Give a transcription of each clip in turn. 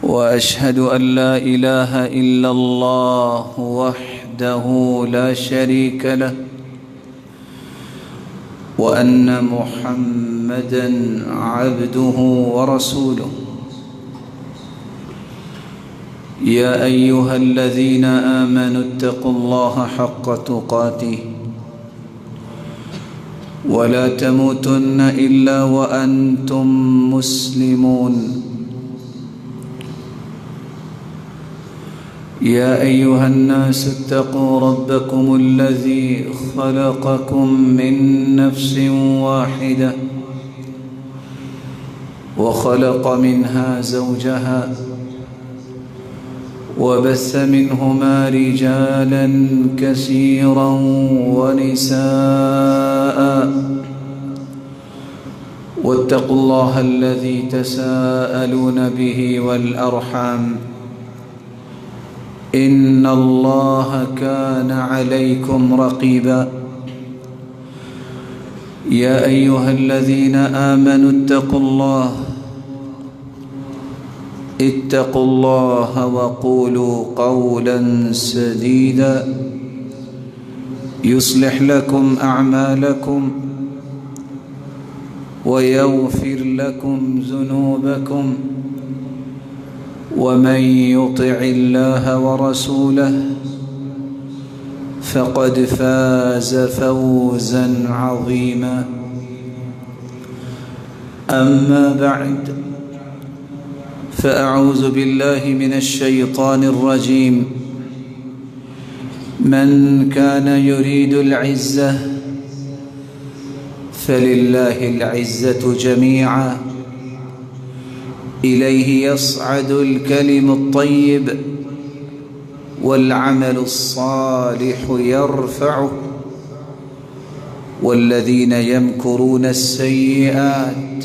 وأشهد أن لا إله إلا الله وحده لا شريك له وأن محمدًا عبده ورسوله يا أيها الذين آمنوا اتقوا الله حق تقاته ولا تموتن إلا وأنتم مسلمون يا أيها الناس اتقوا ربكم الذي خلقكم من نفس واحدة وخلق منها زوجها وبث منهما رجالا كثيرا ونساء واتقوا الله الذي تساءلون به والأرحام إن الله كان عليكم رقيبا يا أيها الذين آمنوا اتقوا الله وقولوا قولا سديدا يصلح لكم أعمالكم ويغفر لكم ذنوبكم ومن يطع الله ورسوله فقد فاز فوزا عظيما أما بعد فأعوذ بالله من الشيطان الرجيم من كان يريد العزة فلله العزة جميعا إليه يصعد الكلم الطيب والعمل الصالح يرفعه والذين يمكرون السيئات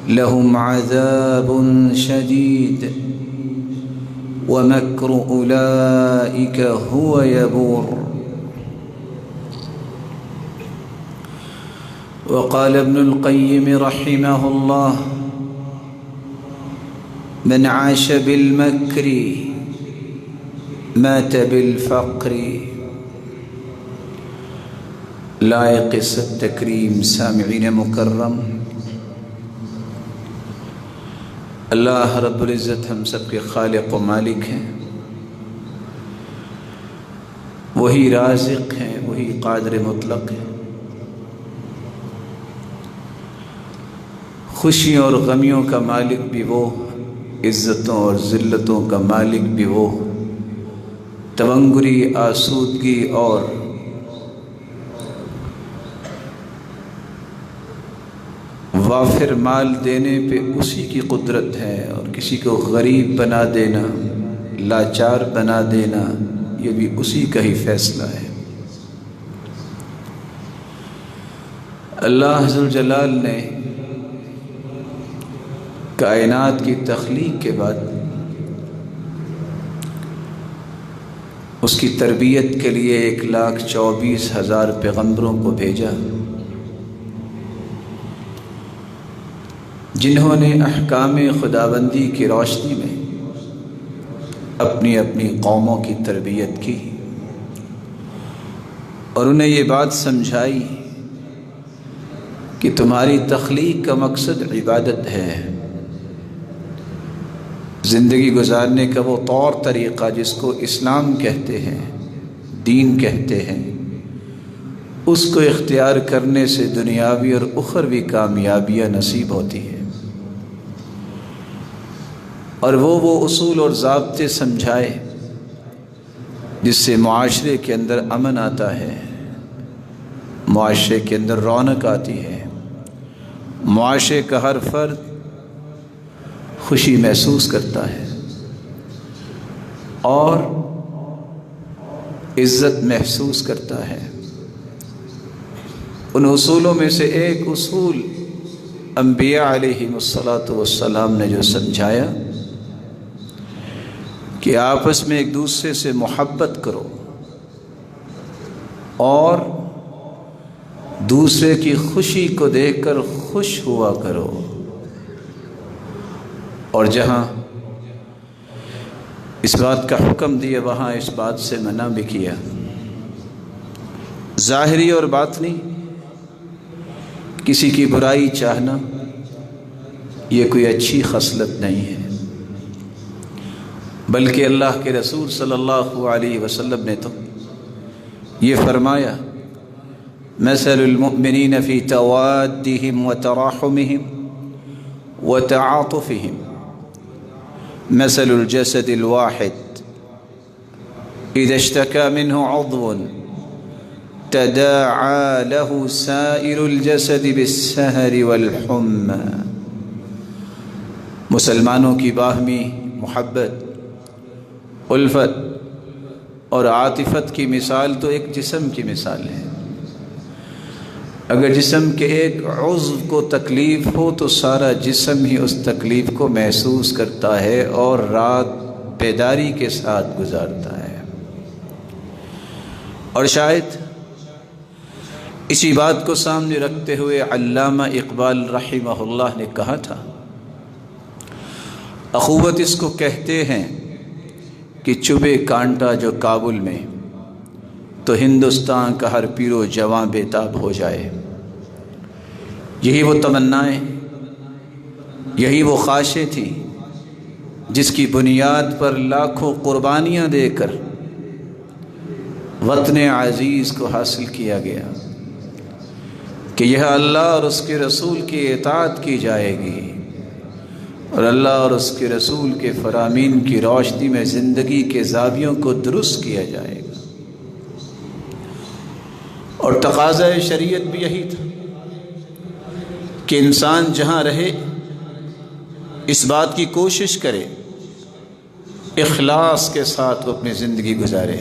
لهم عذاب شديد ومكر أولئك هو يبور وقال ابن القيم رحمه الله من عاش بالمكر مات بالفقر لائق التکریم سامعین مکرم، اللہ رب العزت ہم سب کے خالق و مالک ہیں، وہی رازق ہیں، وہی قادر مطلق ہیں، خوشیوں اور غمیوں کا مالک بھی وہ، عزتوں اور ذلتوں کا مالک بھی وہ، تونگری، آسودگی اور وافر مال دینے پہ اسی کی قدرت ہے، اور کسی کو غریب بنا دینا، لاچار بنا دینا، یہ بھی اسی کا ہی فیصلہ ہے۔ اللہ ذوالجلال نے کائنات کی تخلیق کے بعد اس کی تربیت کے لیے 1,24,000 پیغمبروں کو بھیجا، جنہوں نے احکام خداوندی کی روشنی میں اپنی اپنی قوموں کی تربیت کی، اور انہیں یہ بات سمجھائی کہ تمہاری تخلیق کا مقصد عبادت ہے، زندگی گزارنے کا وہ طور طریقہ جس کو اسلام کہتے ہیں، دین کہتے ہیں، اس کو اختیار کرنے سے دنیاوی اور اخروی کامیابیاں نصیب ہوتی ہیں، اور وہ اصول اور ضابطے سمجھائے جس سے معاشرے کے اندر امن آتا ہے، معاشرے کے اندر رونق آتی ہے، معاشرے کا ہر فرد خوشی محسوس کرتا ہے اور عزت محسوس کرتا ہے۔ ان اصولوں میں سے ایک اصول انبیاء علیہم الصلاۃ نے جو سمجھایا کہ آپس میں ایک دوسرے سے محبت کرو اور دوسرے کی خوشی کو دیکھ کر خوش ہوا کرو، اور جہاں اس بات کا حکم دیا وہاں اس بات سے منع بھی کیا۔ ظاہری اور باطنی کسی کی برائی چاہنا یہ کوئی اچھی خصلت نہیں ہے، بلکہ اللہ کے رسول صلی اللہ علیہ وسلم نے تو یہ فرمایا، مثل المؤمنین فی توادہم وتراحمہم وتعاطفہم مثل الجسد الواحد اذا اشتكى منه عضو تداعى له سائر الجسد بالسهر والحمى۔ مسلمانوں کی باہمی محبت، الفت اور عاطفت کی مثال تو ایک جسم کی مثال ہے۔ اگر جسم کے ایک عضو کو تکلیف ہو تو سارا جسم ہی اس تکلیف کو محسوس کرتا ہے اور رات بیداری کے ساتھ گزارتا ہے۔ اور شاید اسی بات کو سامنے رکھتے ہوئے علامہ اقبال رحمہ اللہ نے کہا تھا، اخوت اس کو کہتے ہیں کہ چبھے کانٹا جو کابل میں تو ہندوستان کا ہر پیر و جواں بےتاب ہو جائے۔ یہی وہ تمنائیں، یہی وہ خواہشیں تھیں جس کی بنیاد پر لاکھوں قربانیاں دے کر وطن عزیز کو حاصل کیا گیا کہ یہ اللہ اور اس کے رسول کی اطاعت کی جائے گی اور اللہ اور اس کے رسول کے فرامین کی روشنی میں زندگی کے زاویوں کو درست کیا جائے گا۔ اور تقاضا شریعت بھی یہی تھا کہ انسان جہاں رہے اس بات کی کوشش کرے اخلاص کے ساتھ وہ اپنی زندگی گزارے۔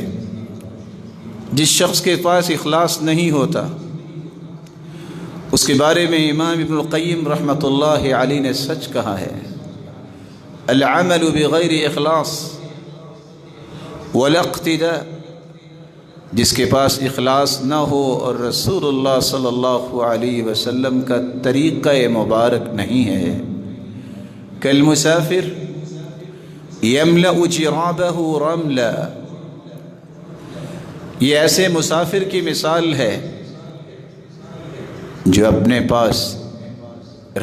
جس شخص کے پاس اخلاص نہیں ہوتا اس کے بارے میں امام ابن القیم رحمۃ اللہ علیہ نے سچ کہا ہے، العمل بغیر اخلاص ولا اقتداء۔ جس کے پاس اخلاص نہ ہو اور رسول اللہ صلی اللہ علیہ وسلم کا طریقہ مبارک نہیں ہے، کالمسافر یملأ جرابہ رملا، یہ ایسے مسافر کی مثال ہے جو اپنے پاس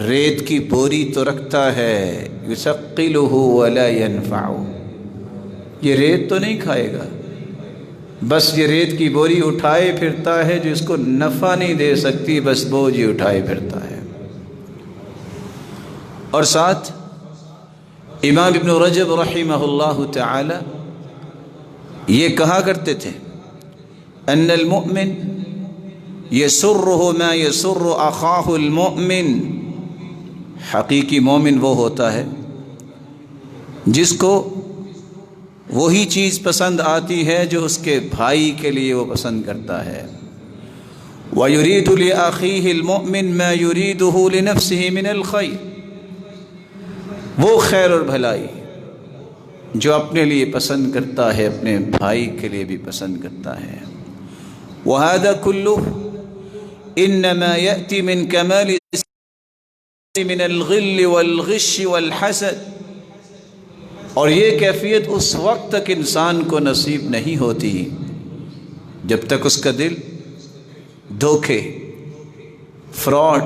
ریت کی بوری تو رکھتا ہے، یثقلہ ولا ینفع، یہ ریت تو نہیں کھائے گا، بس یہ ریت کی بوری اٹھائے پھرتا ہے جو اس کو نفع نہیں دے سکتی، بس بوجھ ہی اٹھائے پھرتا ہے۔ اور ساتھ امام ابن رجب رحمہ اللہ تعالی یہ کہا کرتے تھے، ان المؤمن یسرہ ما یسر اخاہ المؤمن، حقیقی مومن وہ ہوتا ہے جس کو وہی چیز پسند آتی ہے جو اس کے بھائی کے لیے وہ پسند کرتا ہے۔ وَيُرِيدُ لِأَخِيهِ الْمُؤْمِنِ مَا يُرِيدُهُ لِنَفْسِهِ مِنَ الْخَيْرِ، وہ خیر اور بھلائی جو اپنے لیے پسند کرتا ہے اپنے بھائی کے لیے بھی پسند کرتا ہے۔ وَهَذَا كُلُّهُ إِنَّمَا يَأْتِي مِنْ كَمَالِ مِنَ الْغِلِّ وَالْغِشِّ وَالْحَسَدِ، اور یہ کیفیت اس وقت تک انسان کو نصیب نہیں ہوتی جب تک اس کا دل دھوکے، فراڈ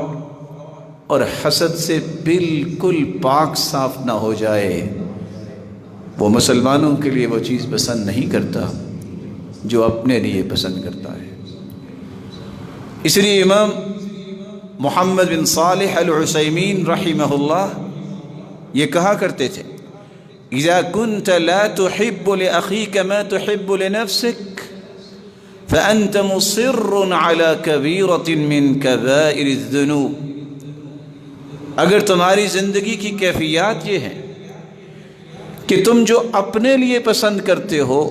اور حسد سے بالکل پاک صاف نہ ہو جائے۔ وہ مسلمانوں کے لیے وہ چیز پسند نہیں کرتا جو اپنے لیے پسند کرتا ہے۔ اس لیے امام محمد بن صالح العثیمین رحمہ اللہ یہ کہا کرتے تھے، اذا كنت لا تحب لأخيك ما تحب لنفسك فأنت مصر على كبيرة من كبائر الذنوب۔ اگر تمہاری زندگی کی کیفیات یہ ہے کہ تم جو اپنے لیے پسند کرتے ہو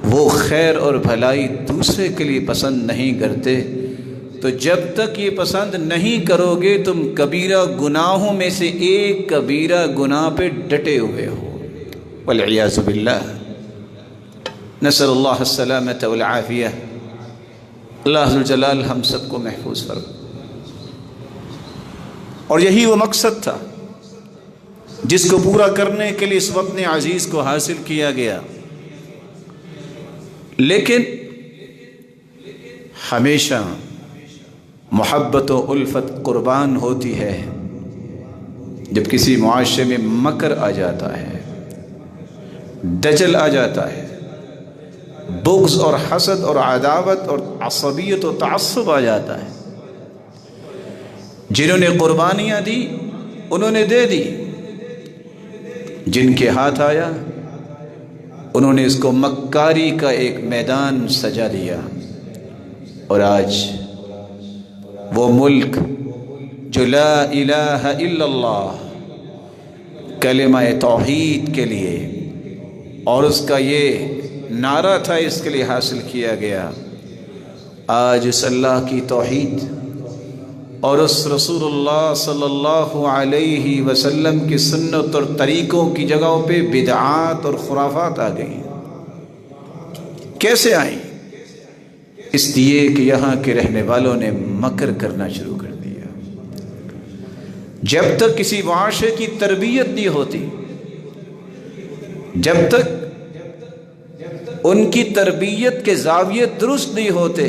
وہ خیر اور بھلائی دوسرے کے لیے پسند نہیں کرتے، تو جب تک یہ پسند نہیں کرو گے تم کبیرہ گناہوں میں سے ایک کبیرہ گناہ پہ ڈٹے ہوئے ہو، والعیاذ باللہ، نسأل اللہ السلامۃ والعافیہ۔ اللہ ذوالجلال ہم سب کو محفوظ فرمائے۔ اور یہی وہ مقصد تھا جس کو پورا کرنے کے لیے اس وطن عزیز کو حاصل کیا گیا، لیکن ہمیشہ محبت و الفت قربان ہوتی ہے جب کسی معاشرے میں مکر آ جاتا ہے، دجل آ جاتا ہے، بغض اور حسد اور عداوت اور عصبیت و تعصب آ جاتا ہے۔ جنہوں نے قربانیاں دی انہوں نے دے دی، جن کے ہاتھ آیا انہوں نے اس کو مکاری کا ایک میدان سجا دیا، اور آج وہ ملک جو لا الہ الا اللہ کلمہ توحید کے لیے اور اس کا یہ نعرہ تھا اس کے لیے حاصل کیا گیا، آج اس اللہ کی توحید اور اس رسول اللہ صلی اللہ علیہ وسلم کی سنت اور طریقوں کی جگہوں پہ بدعات اور خرافات آ گئی۔ کیسے آئیں؟ اس لیے کہ یہاں کے رہنے والوں نے مکر کرنا شروع کر دیا۔ جب تک کسی معاشرے کی تربیت نہیں ہوتی، جب تک ان کی تربیت کے زاویے درست نہیں ہوتے،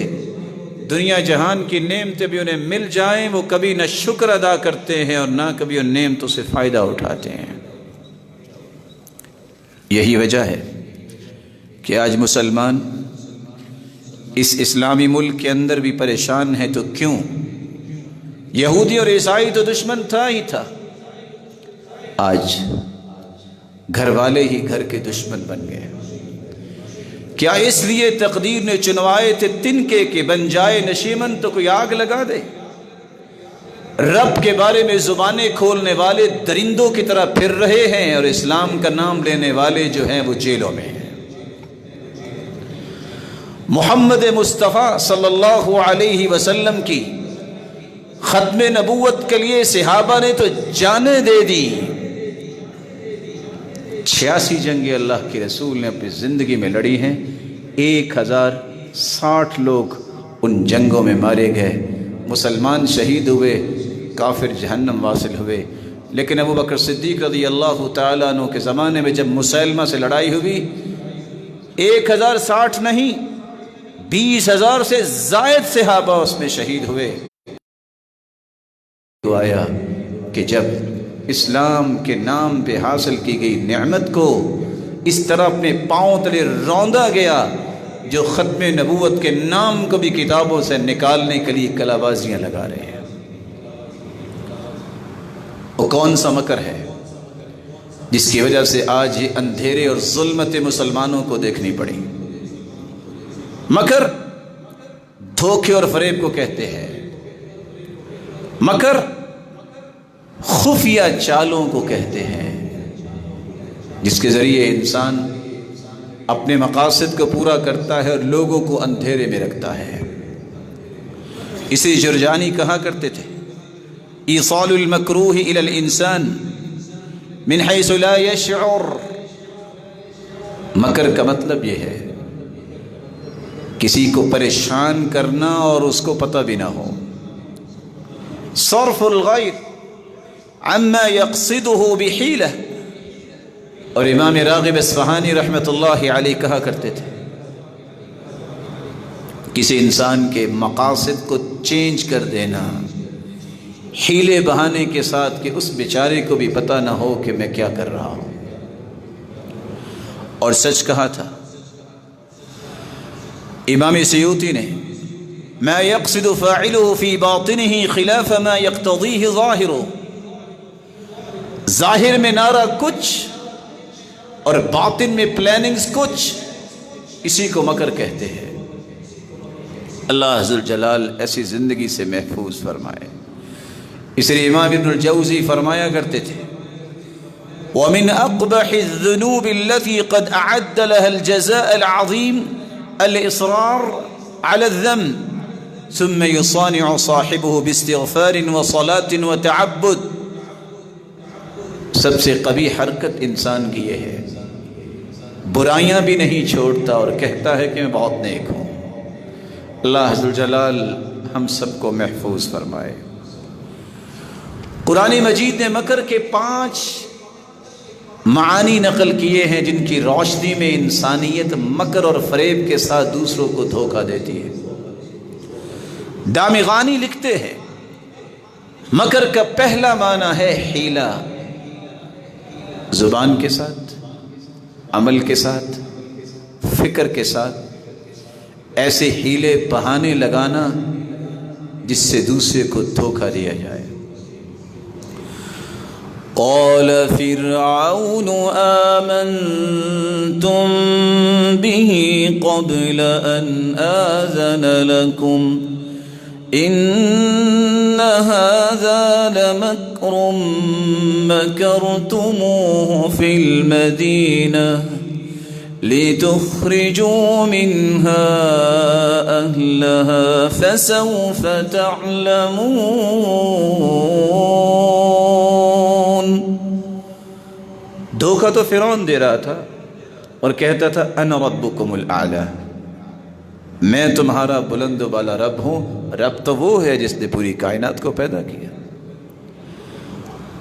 دنیا جہان کی نعمتیں بھی انہیں مل جائیں وہ کبھی نہ شکر ادا کرتے ہیں اور نہ کبھی ان نعمتوں سے فائدہ اٹھاتے ہیں۔ یہی وجہ ہے کہ آج مسلمان اس اسلامی ملک کے اندر بھی پریشان ہے۔ تو کیوں؟ یہودی اور عیسائی تو دشمن تھا ہی تھا، آج گھر والے ہی گھر کے دشمن بن گئے۔ کیا اس لیے تقدیر نے چنوائے تھے تنکے کہ بن جائے نشیمن تو کوئی آگ لگا دے؟ رب کے بارے میں زبانیں کھولنے والے درندوں کی طرح پھر رہے ہیں، اور اسلام کا نام لینے والے جو ہیں وہ جیلوں میں ہیں۔ محمد مصطفیٰ صلی اللہ علیہ وسلم کی ختم نبوت کے لیے صحابہ نے تو جانیں دے دی۔ 86 جنگیں اللہ کے رسول نے اپنی زندگی میں لڑی ہیں، 1060 لوگ ان جنگوں میں مارے گئے، مسلمان شہید ہوئے، کافر جہنم واصل ہوئے۔ لیکن ابو بکر صدیق رضی اللہ تعالیٰ عنہ کے زمانے میں جب مسلمہ سے لڑائی ہوئی، 1060 نہیں 20,000 سے زائد صحابہ اس میں شہید ہوئے۔ تو آیا کہ جب اسلام کے نام پہ حاصل کی گئی نعمت کو اس طرح اپنے پاؤں تلے روندا گیا، جو ختم نبوت کے نام کو بھی کتابوں سے نکالنے کے لیے کلا بازیاں لگا رہے ہیں۔ وہ کون سا مکر ہے جس کی وجہ سے آج یہ اندھیرے اور ظلمت مسلمانوں کو دیکھنی پڑی؟ مکر دھوکے اور فریب کو کہتے ہیں، مکر خفیہ چالوں کو کہتے ہیں، جس کے ذریعے انسان اپنے مقاصد کو پورا کرتا ہے اور لوگوں کو اندھیرے میں رکھتا ہے۔ اسی جرجانی کہا کرتے تھے، ایصال المکروہ الی الانسان من حیث لا یشعر۔ مکر کا مطلب یہ ہے کسی کو پریشان کرنا اور اس کو پتہ بھی نہ ہو۔ صرف الغیر عما یقصدہ بحیلہ، اور امام راغب اصفہانی رحمۃ اللہ علیہ کہا کرتے تھے، کسی انسان کے مقاصد کو چینج کر دینا حیلے بہانے کے ساتھ کہ اس بیچارے کو بھی پتہ نہ ہو کہ میں کیا کر رہا ہوں۔ اور سچ کہا تھا امام سیوطی نے، ما يقصد فاعله في باطنه خلاف ما يقتضيه ظاهره۔ ظاہر میں نعرہ کچھ اور باطن میں پلاننگز کچھ، اسی کو مکر کہتے ہیں۔ اللہ ذوالجلال ایسی زندگی سے محفوظ فرمائے۔ اس لیے امام ابن الجوزی فرمایا کرتے تھے، وَمِنْ أَقْبَحِ الذُّنُوبِ الَّتِي قَدْ أَعَدَّ لَهَا الْجَزَاءَ الْعَظِيمَ الْإِصْرَارُ عَلَى الذَّنْبِ ثُمَّ يُصَانِعُ صَاحِبُهُ بِاسْتِغْفَارٍ وَصَلَاةٍ وَتَعَبُّدٍ۔ سب سے قبیح حرکت انسان کی یہ ہے، برائیاں بھی نہیں چھوڑتا اور کہتا ہے کہ میں بہت نیک ہوں۔ اللہ ذوالجلال ہم سب کو محفوظ فرمائے۔ قرآن مجید نے مکر کے 5 معانی نقل کیے ہیں جن کی روشنی میں انسانیت مکر اور فریب کے ساتھ دوسروں کو دھوکہ دیتی ہے۔ دامغانی لکھتے ہیں مکر کا پہلا معنی ہے حیلہ، زبان کے ساتھ، عمل کے ساتھ، فکر کے ساتھ ایسے حیلے بہانے لگانا جس سے دوسرے کو دھوکہ دیا جائے۔ قال فرعون آمنتم به قبل أن آذن لكم إن هذا لمكر مكرتموه في المدينة لتخرجوا منها أهلها فسوف تعلمون۔ دھوکہ تو فرعون دے رہا تھا اور کہتا تھا انا ربکم الاعلی، میں تمہارا بلند و بالا رب ہوں۔ رب تو وہ ہے جس نے پوری کائنات کو پیدا کیا۔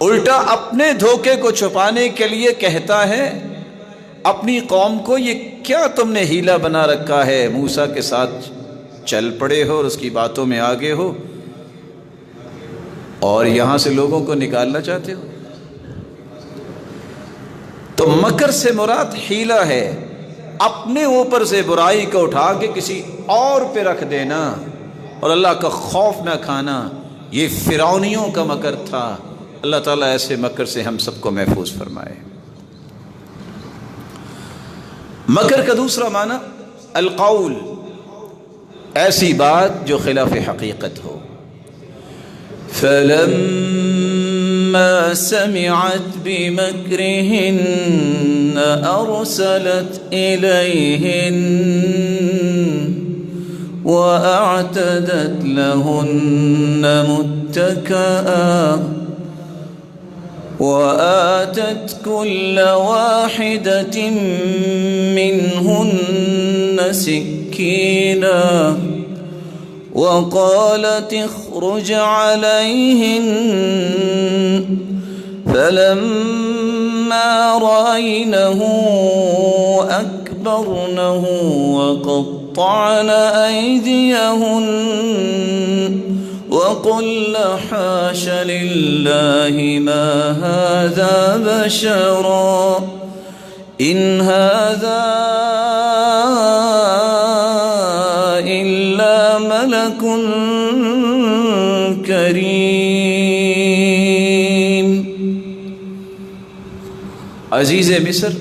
الٹا اپنے دھوکے کو چھپانے کے لیے کہتا ہے اپنی قوم کو، یہ کیا تم نے ہیلا بنا رکھا ہے، موسیٰ کے ساتھ چل پڑے ہو اور اس کی باتوں میں آگے ہو اور یہاں سے لوگوں کو نکالنا چاہتے ہو۔ تو مکر سے مراد حیلہ ہے، اپنے اوپر سے برائی کو اٹھا کے کسی اور پہ رکھ دینا اور اللہ کا خوف نہ کھانا، یہ فرعونیوں کا مکر تھا۔ اللہ تعالیٰ ایسے مکر سے ہم سب کو محفوظ فرمائے۔ مکر کا دوسرا معنی القول، ایسی بات جو خلاف حقیقت ہو۔ فلما سمعت بمكرهن أرسلت إليهن وأعتدت لهن متكئا وآتت كل واحدة منهن سكينا وقالت اخرج عليهن فلما رأينه أكبرنه وقطعن أيديهن وقل حاش لله ما هذا بشرا إن هذا إلا ملك کریم۔ عزیز مصر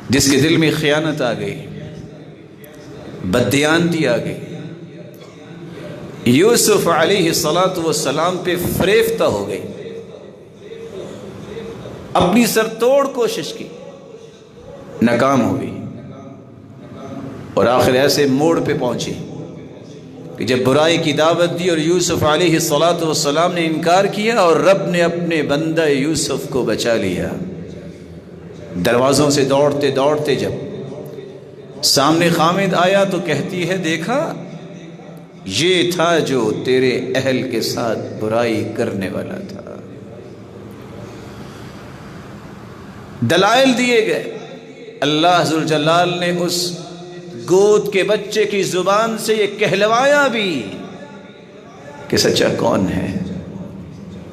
جس کے دل میں خیانت آ گئی، بددیانتی آ گئی، یوسف علیہ السلام پہ فریفتہ ہو گئی، اپنی سر توڑ کوشش کی، ناکام ہو گئی اور آخر ایسے موڑ پہ پہنچی کہ جب برائی کی دعوت دی اور یوسف علیہ السلام نے انکار کیا اور رب نے اپنے بندہ یوسف کو بچا لیا۔ دروازوں سے دوڑتے دوڑتے جب سامنے خامد آیا تو کہتی ہے دیکھا یہ تھا جو تیرے اہل کے ساتھ برائی کرنے والا تھا۔ دلائل دیے گئے، اللہ ذوالجلال نے اس گود کے بچے کی زبان سے یہ کہلوایا بھی کہ سچا کون ہے۔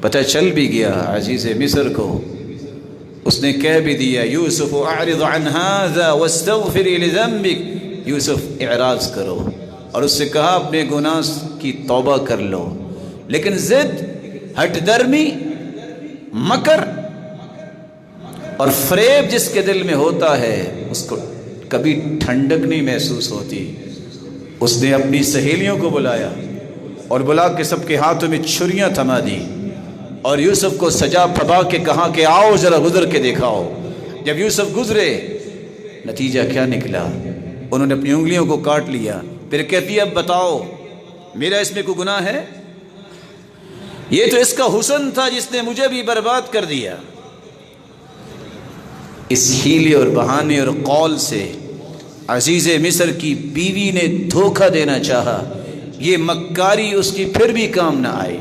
پتہ چل بھی گیا عزیز مصر کو، اس نے کہہ بھی دیا یوسف اعرض عن هذا واستغفری لذنبک، یوسف اعراض کرو، اور اس سے کہا اپنے گناہ کی توبہ کر لو۔ لیکن ضد، ہٹ درمی، مکر اور فریب جس کے دل میں ہوتا ہے اس کو کبھی ٹھنڈک نہیں محسوس ہوتی۔ اس نے اپنی سہیلیوں کو بلایا اور بلا کے سب کے ہاتھوں میں چھریاں تھما دی اور یوسف کو سجا پھبا کے کہا کہ آؤ ذرا گزر کے دیکھاؤ۔ جب یوسف گزرے نتیجہ کیا نکلا؟ انہوں نے اپنی انگلیوں کو کاٹ لیا۔ پھر کہتی ہے اب بتاؤ میرا اس میں کوئی گناہ ہے؟ یہ تو اس کا حسن تھا جس نے مجھے بھی برباد کر دیا۔ اس ہیلے اور بہانے اور قول سے عزیز مصر کی بیوی نے دھوکہ دینا چاہا، یہ مکاری اس کی پھر بھی کام نہ آئی،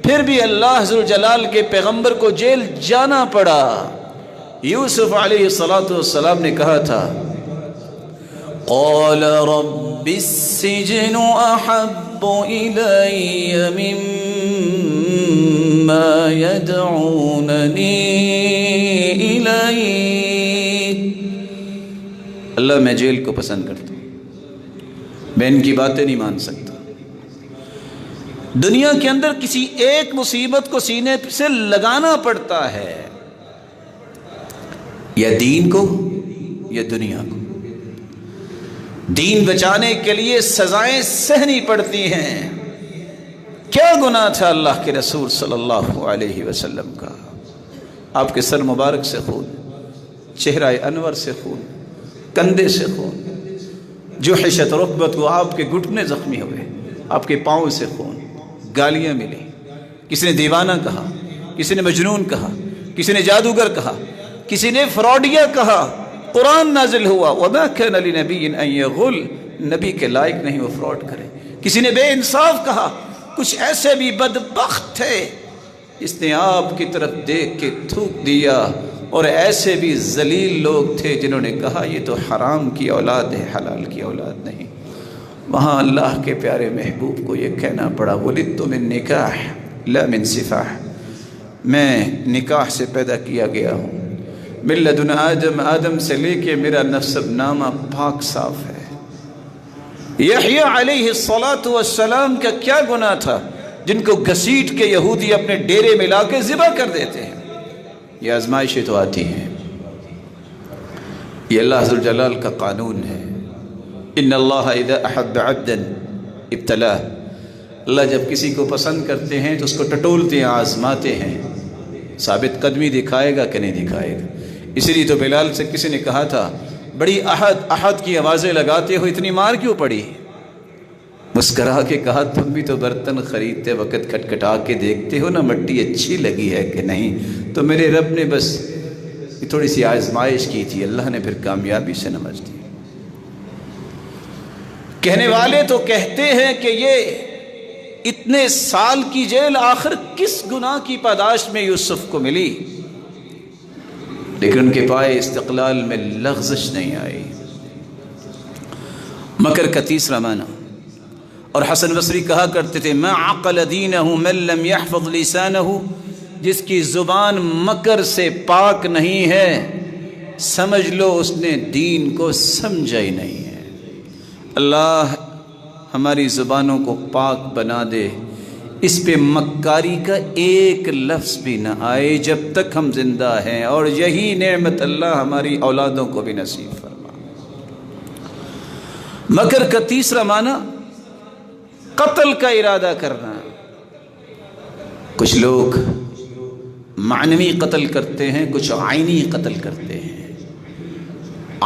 پھر بھی اللہ ذو الجلال کے پیغمبر کو جیل جانا پڑا۔ یوسف علیہ السلام نے کہا تھا قال رب السجن احب الی مما يدعوننی الیہ۔ اللہ میں جیل کو پسند کرتا ہوں، میں ان کی باتیں نہیں مان سکتا۔ دنیا کے اندر کسی ایک مصیبت کو سینے سے لگانا پڑتا ہے، یا دین کو یا دنیا کو۔ دین بچانے کے لیے سزائیں سہنی پڑتی ہیں۔ کیا گناہ تھا اللہ کے رسول صلی اللہ علیہ وسلم کا؟ آپ کے سر مبارک سے خون، چہرہ انور سے خون، کندھے سے خون، جوحشت رکبت کو آپ کے گھٹنے زخمی ہوئے، آپ کے پاؤں سے خون، گالیاں ملی، کسی نے دیوانہ کہا، کسی نے مجنون کہا، کسی نے جادوگر کہا، کسی نے فراڈیا کہا۔ قرآن نازل ہوا وَمَا كَانَ لِنَبِيٍّ أَن يَغُلَّ، نبی کے لائق نہیں وہ فراڈ کرے۔ کسی نے بے انصاف کہا۔ کچھ ایسے بھی بدبخت تھے جس نے آپ کی طرف دیکھ کے تھوک دیا، اور ایسے بھی ذلیل لوگ تھے جنہوں نے کہا یہ تو حرام کی اولاد ہے، حلال کی اولاد نہیں۔ وہاں اللہ کے پیارے محبوب کو یہ کہنا پڑا وَلِدْتُ مِن نِکاح لا من سفاح، میں نکاح سے پیدا کیا گیا ہوں، من لدن آدم سے لے کے میرا نسب نامہ پاک صاف ہے۔ یحییٰ علیہ السلام کا کیا گناہ تھا جن کو گھسیٹ کے یہودی اپنے ڈیرے میں لا کے ذبح کر دیتے ہیں؟ یہ آزمائشیں تو آتی ہیں، یہ اللہ ذو الجلال کا قانون ہے۔ ان اللہ اذا احب عبدا ابتلاہ، اللہ جب کسی کو پسند کرتے ہیں تو اس کو ٹٹولتے ہیں، آزماتے ہیں، ثابت قدمی دکھائے گا کہ نہیں دکھائے گا۔ اسی لیے تو بلال سے کسی نے کہا تھا بڑی احد احد کی آوازیں لگاتے ہو، اتنی مار کیوں پڑی؟ مسکرا کے کہا تم بھی تو برتن خریدتے وقت کھٹکھٹا کے دیکھتے ہو نا مٹی اچھی لگی ہے کہ نہیں، تو میرے رب نے بس تھوڑی سی آزمائش کی تھی، اللہ نے پھر کامیابی سے نماز دی۔ کہنے والے تو کہتے ہیں کہ یہ اتنے سال کی جیل آخر کس گناہ کی پاداش میں یوسف کو ملی، لیکن ان کے پائے استقلال میں لغزش نہیں آئی۔ مکر کا تیسرا معنی، اور حسن بصری کہا کرتے تھے ما عقل دینہ من لم يحفظ لسانہ، جس کی زبان مکر سے پاک نہیں ہے سمجھ لو اس نے دین کو سمجھا ہی نہیں ہے۔ اللہ ہماری زبانوں کو پاک بنا دے، اس پہ مکاری کا ایک لفظ بھی نہ آئے جب تک ہم زندہ ہیں، اور یہی نعمت اللہ ہماری اولادوں کو بھی نصیب فرما۔ مکر کا تیسرا معنی قتل کا ارادہ کرنا۔ کچھ لوگ معنوی قتل کرتے ہیں، کچھ عینی قتل کرتے ہیں۔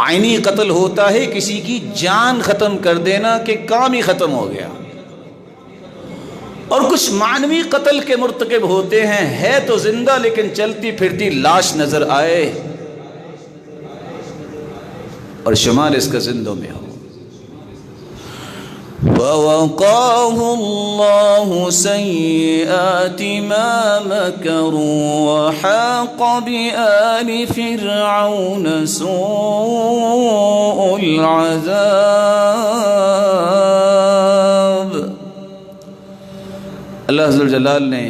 عینی قتل ہوتا ہے کسی کی جان ختم کر دینا کہ کام ہی ختم ہو گیا، اور کچھ معنوی قتل کے مرتکب ہوتے ہیں، ہے تو زندہ لیکن چلتی پھرتی لاش نظر آئے اور شمار اس کا زندوں میں ہو۔ فَوَقَاهُ اللَّهُ سَيِّئَاتِ مَا مَكَرُوا وَحَاقَ بِآلِ فِرْعَوْنَ سُوءُ الْعَذَابِ۔ اللہ ذو الجلال نے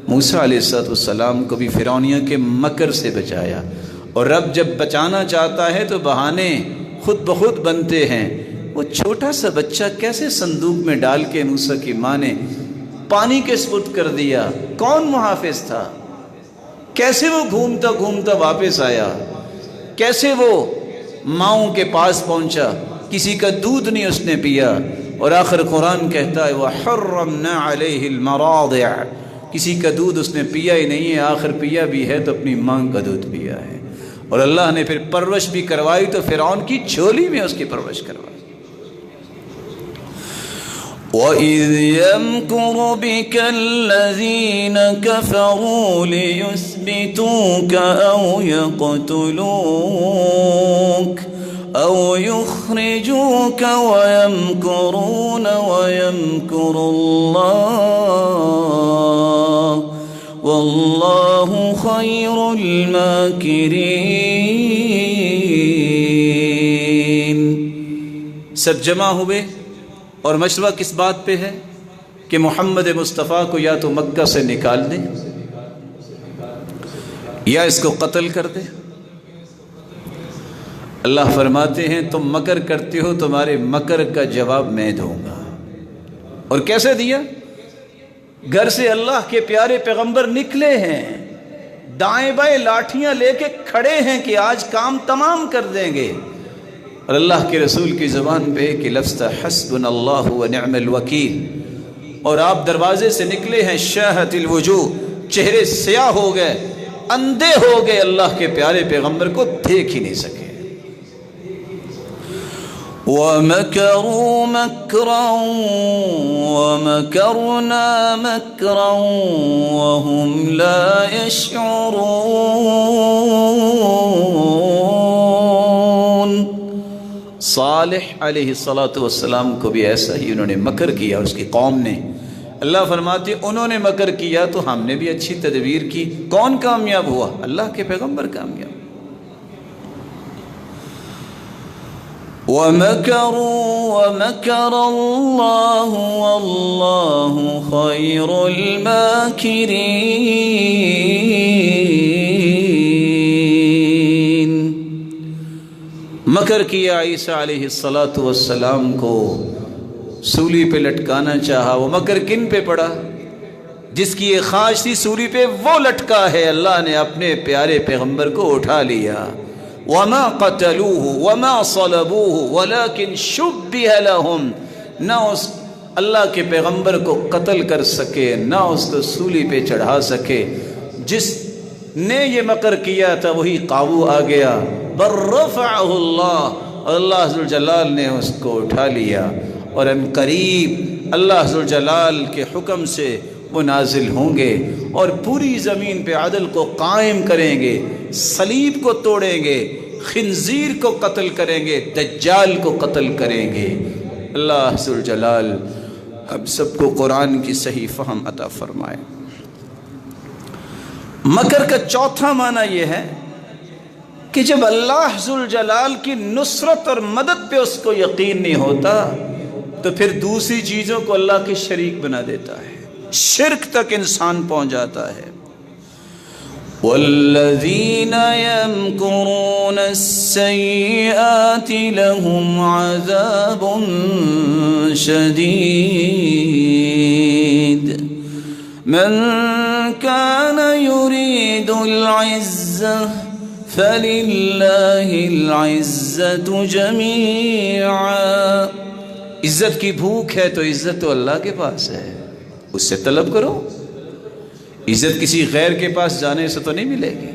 موسیٰ علیہ السلام کو بھی فرعونیہ کے مکر سے بچایا، اور رب جب بچانا چاہتا ہے تو بہانے خود بخود بنتے ہیں۔ وہ چھوٹا سا بچہ کیسے صندوق میں ڈال کے موسیٰ کی ماں نے پانی کے سپرد کر دیا؟ کون محافظ تھا؟ کیسے وہ گھومتا گھومتا واپس آیا؟ کیسے وہ ماؤں کے پاس پہنچا؟ کسی کا دودھ نہیں اس نے پیا، اور آخر قرآن کہتا ہے وَحَرَّمْنَا عَلَيْهِ الْمَرَاضِعَ، کسی کا دودھ اس نے پیا ہی نہیں ہے، آخر پیا بھی ہے تو اپنی ماں کا دودھ پیا ہے۔ اور اللہ نے پھر پرورش بھی کروائی تو فرعون کی جھولی میں اس کی پرورش کروائی۔ وَإِذْ يَمْكُرُ بِكَ الَّذِينَ كَفَرُوا لِيُثْبِتُوكَ أَوْ يَقْتُلُوكَ أو يخرجوك ويمكرون ويمكر الله والله خير الماكرين۔ سب جمع ہوئے اور مشورہ کس بات پہ ہے کہ محمد مصطفیٰ کو یا تو مکہ سے نکال دیں یا اس کو قتل کر دیں۔ اللہ فرماتے ہیں تم مکر کرتے ہو، تمہارے مکر کا جواب میں دوں گا۔ اور کیسے دیا؟ گھر سے اللہ کے پیارے پیغمبر نکلے ہیں، دائیں بائیں لاٹھیاں لے کے کھڑے ہیں کہ آج کام تمام کر دیں گے، اور اللہ کے رسول کی زبان پہ کہ لفظ تھا حسبنا اللہ ونعم الوکیل، اور آپ دروازے سے نکلے ہیں شاہت الوجوہ، چہرے سیاہ ہو گئے، اندھے ہو گئے، اللہ کے پیارے پیغمبر کو دیکھ ہی نہیں سکے۔ وَمَكَرُوا مَكْرًا وَمَكَرْنَا مَكْرًا وَهُمْ لَا يَشْعُرُونَ۔ صالح علیہ السلام کو بھی ایسا ہی انہوں نے مکر کیا، اس کی قوم نے۔ اللہ فرماتے انہوں نے مکر کیا تو ہم نے بھی اچھی تدبیر کی۔ کون کامیاب ہوا؟ اللہ کے پیغمبر کامیاب۔ وَمَكَرُوا وَمَكَرَ اللَّهُ وَاللَّهُ خَيْرُ الْمَاكِرِينَ۔ مکر کیا عیسیٰ علیہ السلام کو سولی پہ لٹکانا چاہا۔ وہ مکر کن پہ پڑا؟ جس کی ایک خواہش تھی سولی پہ وہ لٹکا ہے، اللہ نے اپنے پیارے پیغمبر کو اٹھا لیا۔ وَمَا قَتَلُوهُ وَمَا صَلَبُوهُ وَلَكِنْ شُبِّهَ لَهُمْ۔ نہ اس اللہ کے پیغمبر کو قتل کر سکے، نہ اس کو سولی پہ چڑھا سکے۔ جس نے یہ مکر کیا تھا وہی قابو آ گیا۔ بَلْ رَفَعَهُ اللَّهُ، اللہ ذوالجلال نے اس کو اٹھا لیا، اور ان قریب اللہ ذوالجلال کے حکم سے وہ نازل ہوں گے اور پوری زمین پہ عدل کو قائم کریں گے، صلیب کو توڑیں گے، خنزیر کو قتل کریں گے، دجال کو قتل کریں گے۔ اللہ ذوالجلال ہم سب کو قرآن کی صحیح فہم عطا فرمائے۔ مکر کا چوتھا معنی یہ ہے کہ جب اللہ ذوالجلال کی نصرت اور مدد پہ اس کو یقین نہیں ہوتا تو پھر دوسری چیزوں کو اللہ کے شریک بنا دیتا ہے، شرک تک انسان پہنچ جاتا ہے۔ وَالَّذِينَ يَمْكُرُونَ السَّيِّئَاتِ لَهُمْ عَذَابٌ شَدِيدٌ مَنْ كَانَ يُرِيدُ الْعِزَّةَ فَلِلَّهِ الْعِزَّةُ جَمِيعًا۔ عزت کی بھوک ہے تو عزت تو اللہ کے پاس ہے، اس سے طلب کرو۔ عزت کسی غیر کے پاس جانے سے تو نہیں ملے گی،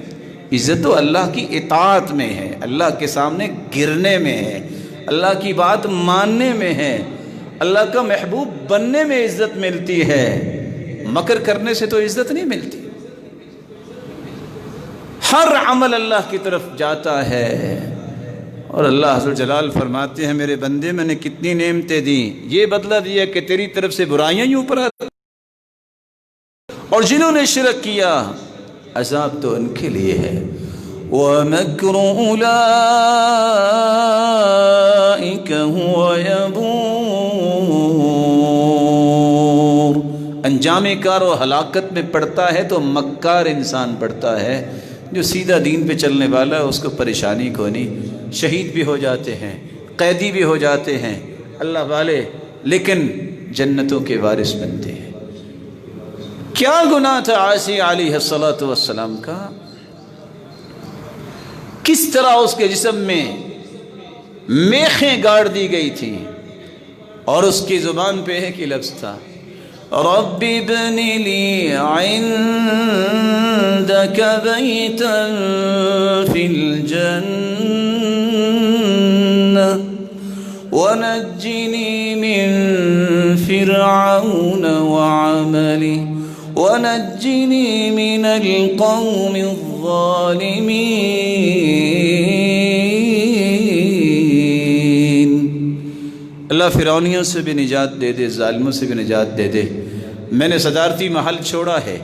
عزت تو اللہ کی اطاعت میں ہے، اللہ کے سامنے گرنے میں ہے، اللہ کی بات ماننے میں ہے، اللہ کا محبوب بننے میں عزت ملتی ہے، مکر کرنے سے تو عزت نہیں ملتی۔ ہر عمل اللہ کی طرف جاتا ہے، اور اللہ ذوالجلال فرماتے ہیں میرے بندے میں نے کتنی نعمتیں دیں، یہ بدلہ دیا کہ تیری طرف سے برائیاں ہی اوپر آتی، اور جنہوں نے شرک کیا عذاب تو ان کے لیے ہے۔ وَمَكْرُ أُولَئِكَ هُوَ يَبُورُ۔ انجام کار و ہلاکت میں پڑتا ہے تو مکار انسان پڑتا ہے، جو سیدھا دین پہ چلنے والا ہے اس کو پریشانی کو نہیں، شہید بھی ہو جاتے ہیں، قیدی بھی ہو جاتے ہیں اللہ والے، لیکن جنتوں کے وارث بنتے ہیں۔ کیا گناہ تھا عیسیٰ علیہ السلام کا؟ کس طرح اس کے جسم میں میخیں گاڑ دی گئی تھیں، اور اس کی زبان پہ ہے کہ لفظ تھا رب ابن لی عندك بیتا فی الجنہ ونجنی من فرعون وعمله ونجنی من القوم الظالمین۔ اللہ فرعونیوں سے بھی نجات دے دے، ظالموں سے بھی نجات دے دے۔ میں نے صدارتی محل چھوڑا ہے،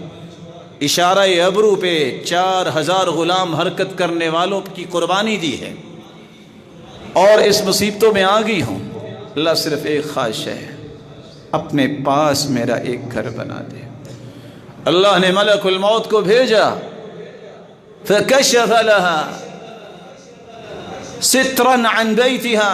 اشارہ ابرو پہ 4000 غلام حرکت کرنے والوں کی قربانی دی ہے، اور اس مصیبتوں میں آ گئی ہوں۔ اللہ صرف ایک خواہش ہے، اپنے پاس میرا ایک گھر بنا دے۔ اللہ نے ملک الموت کو بھیجا، فکشف لها سترا عن بیتها،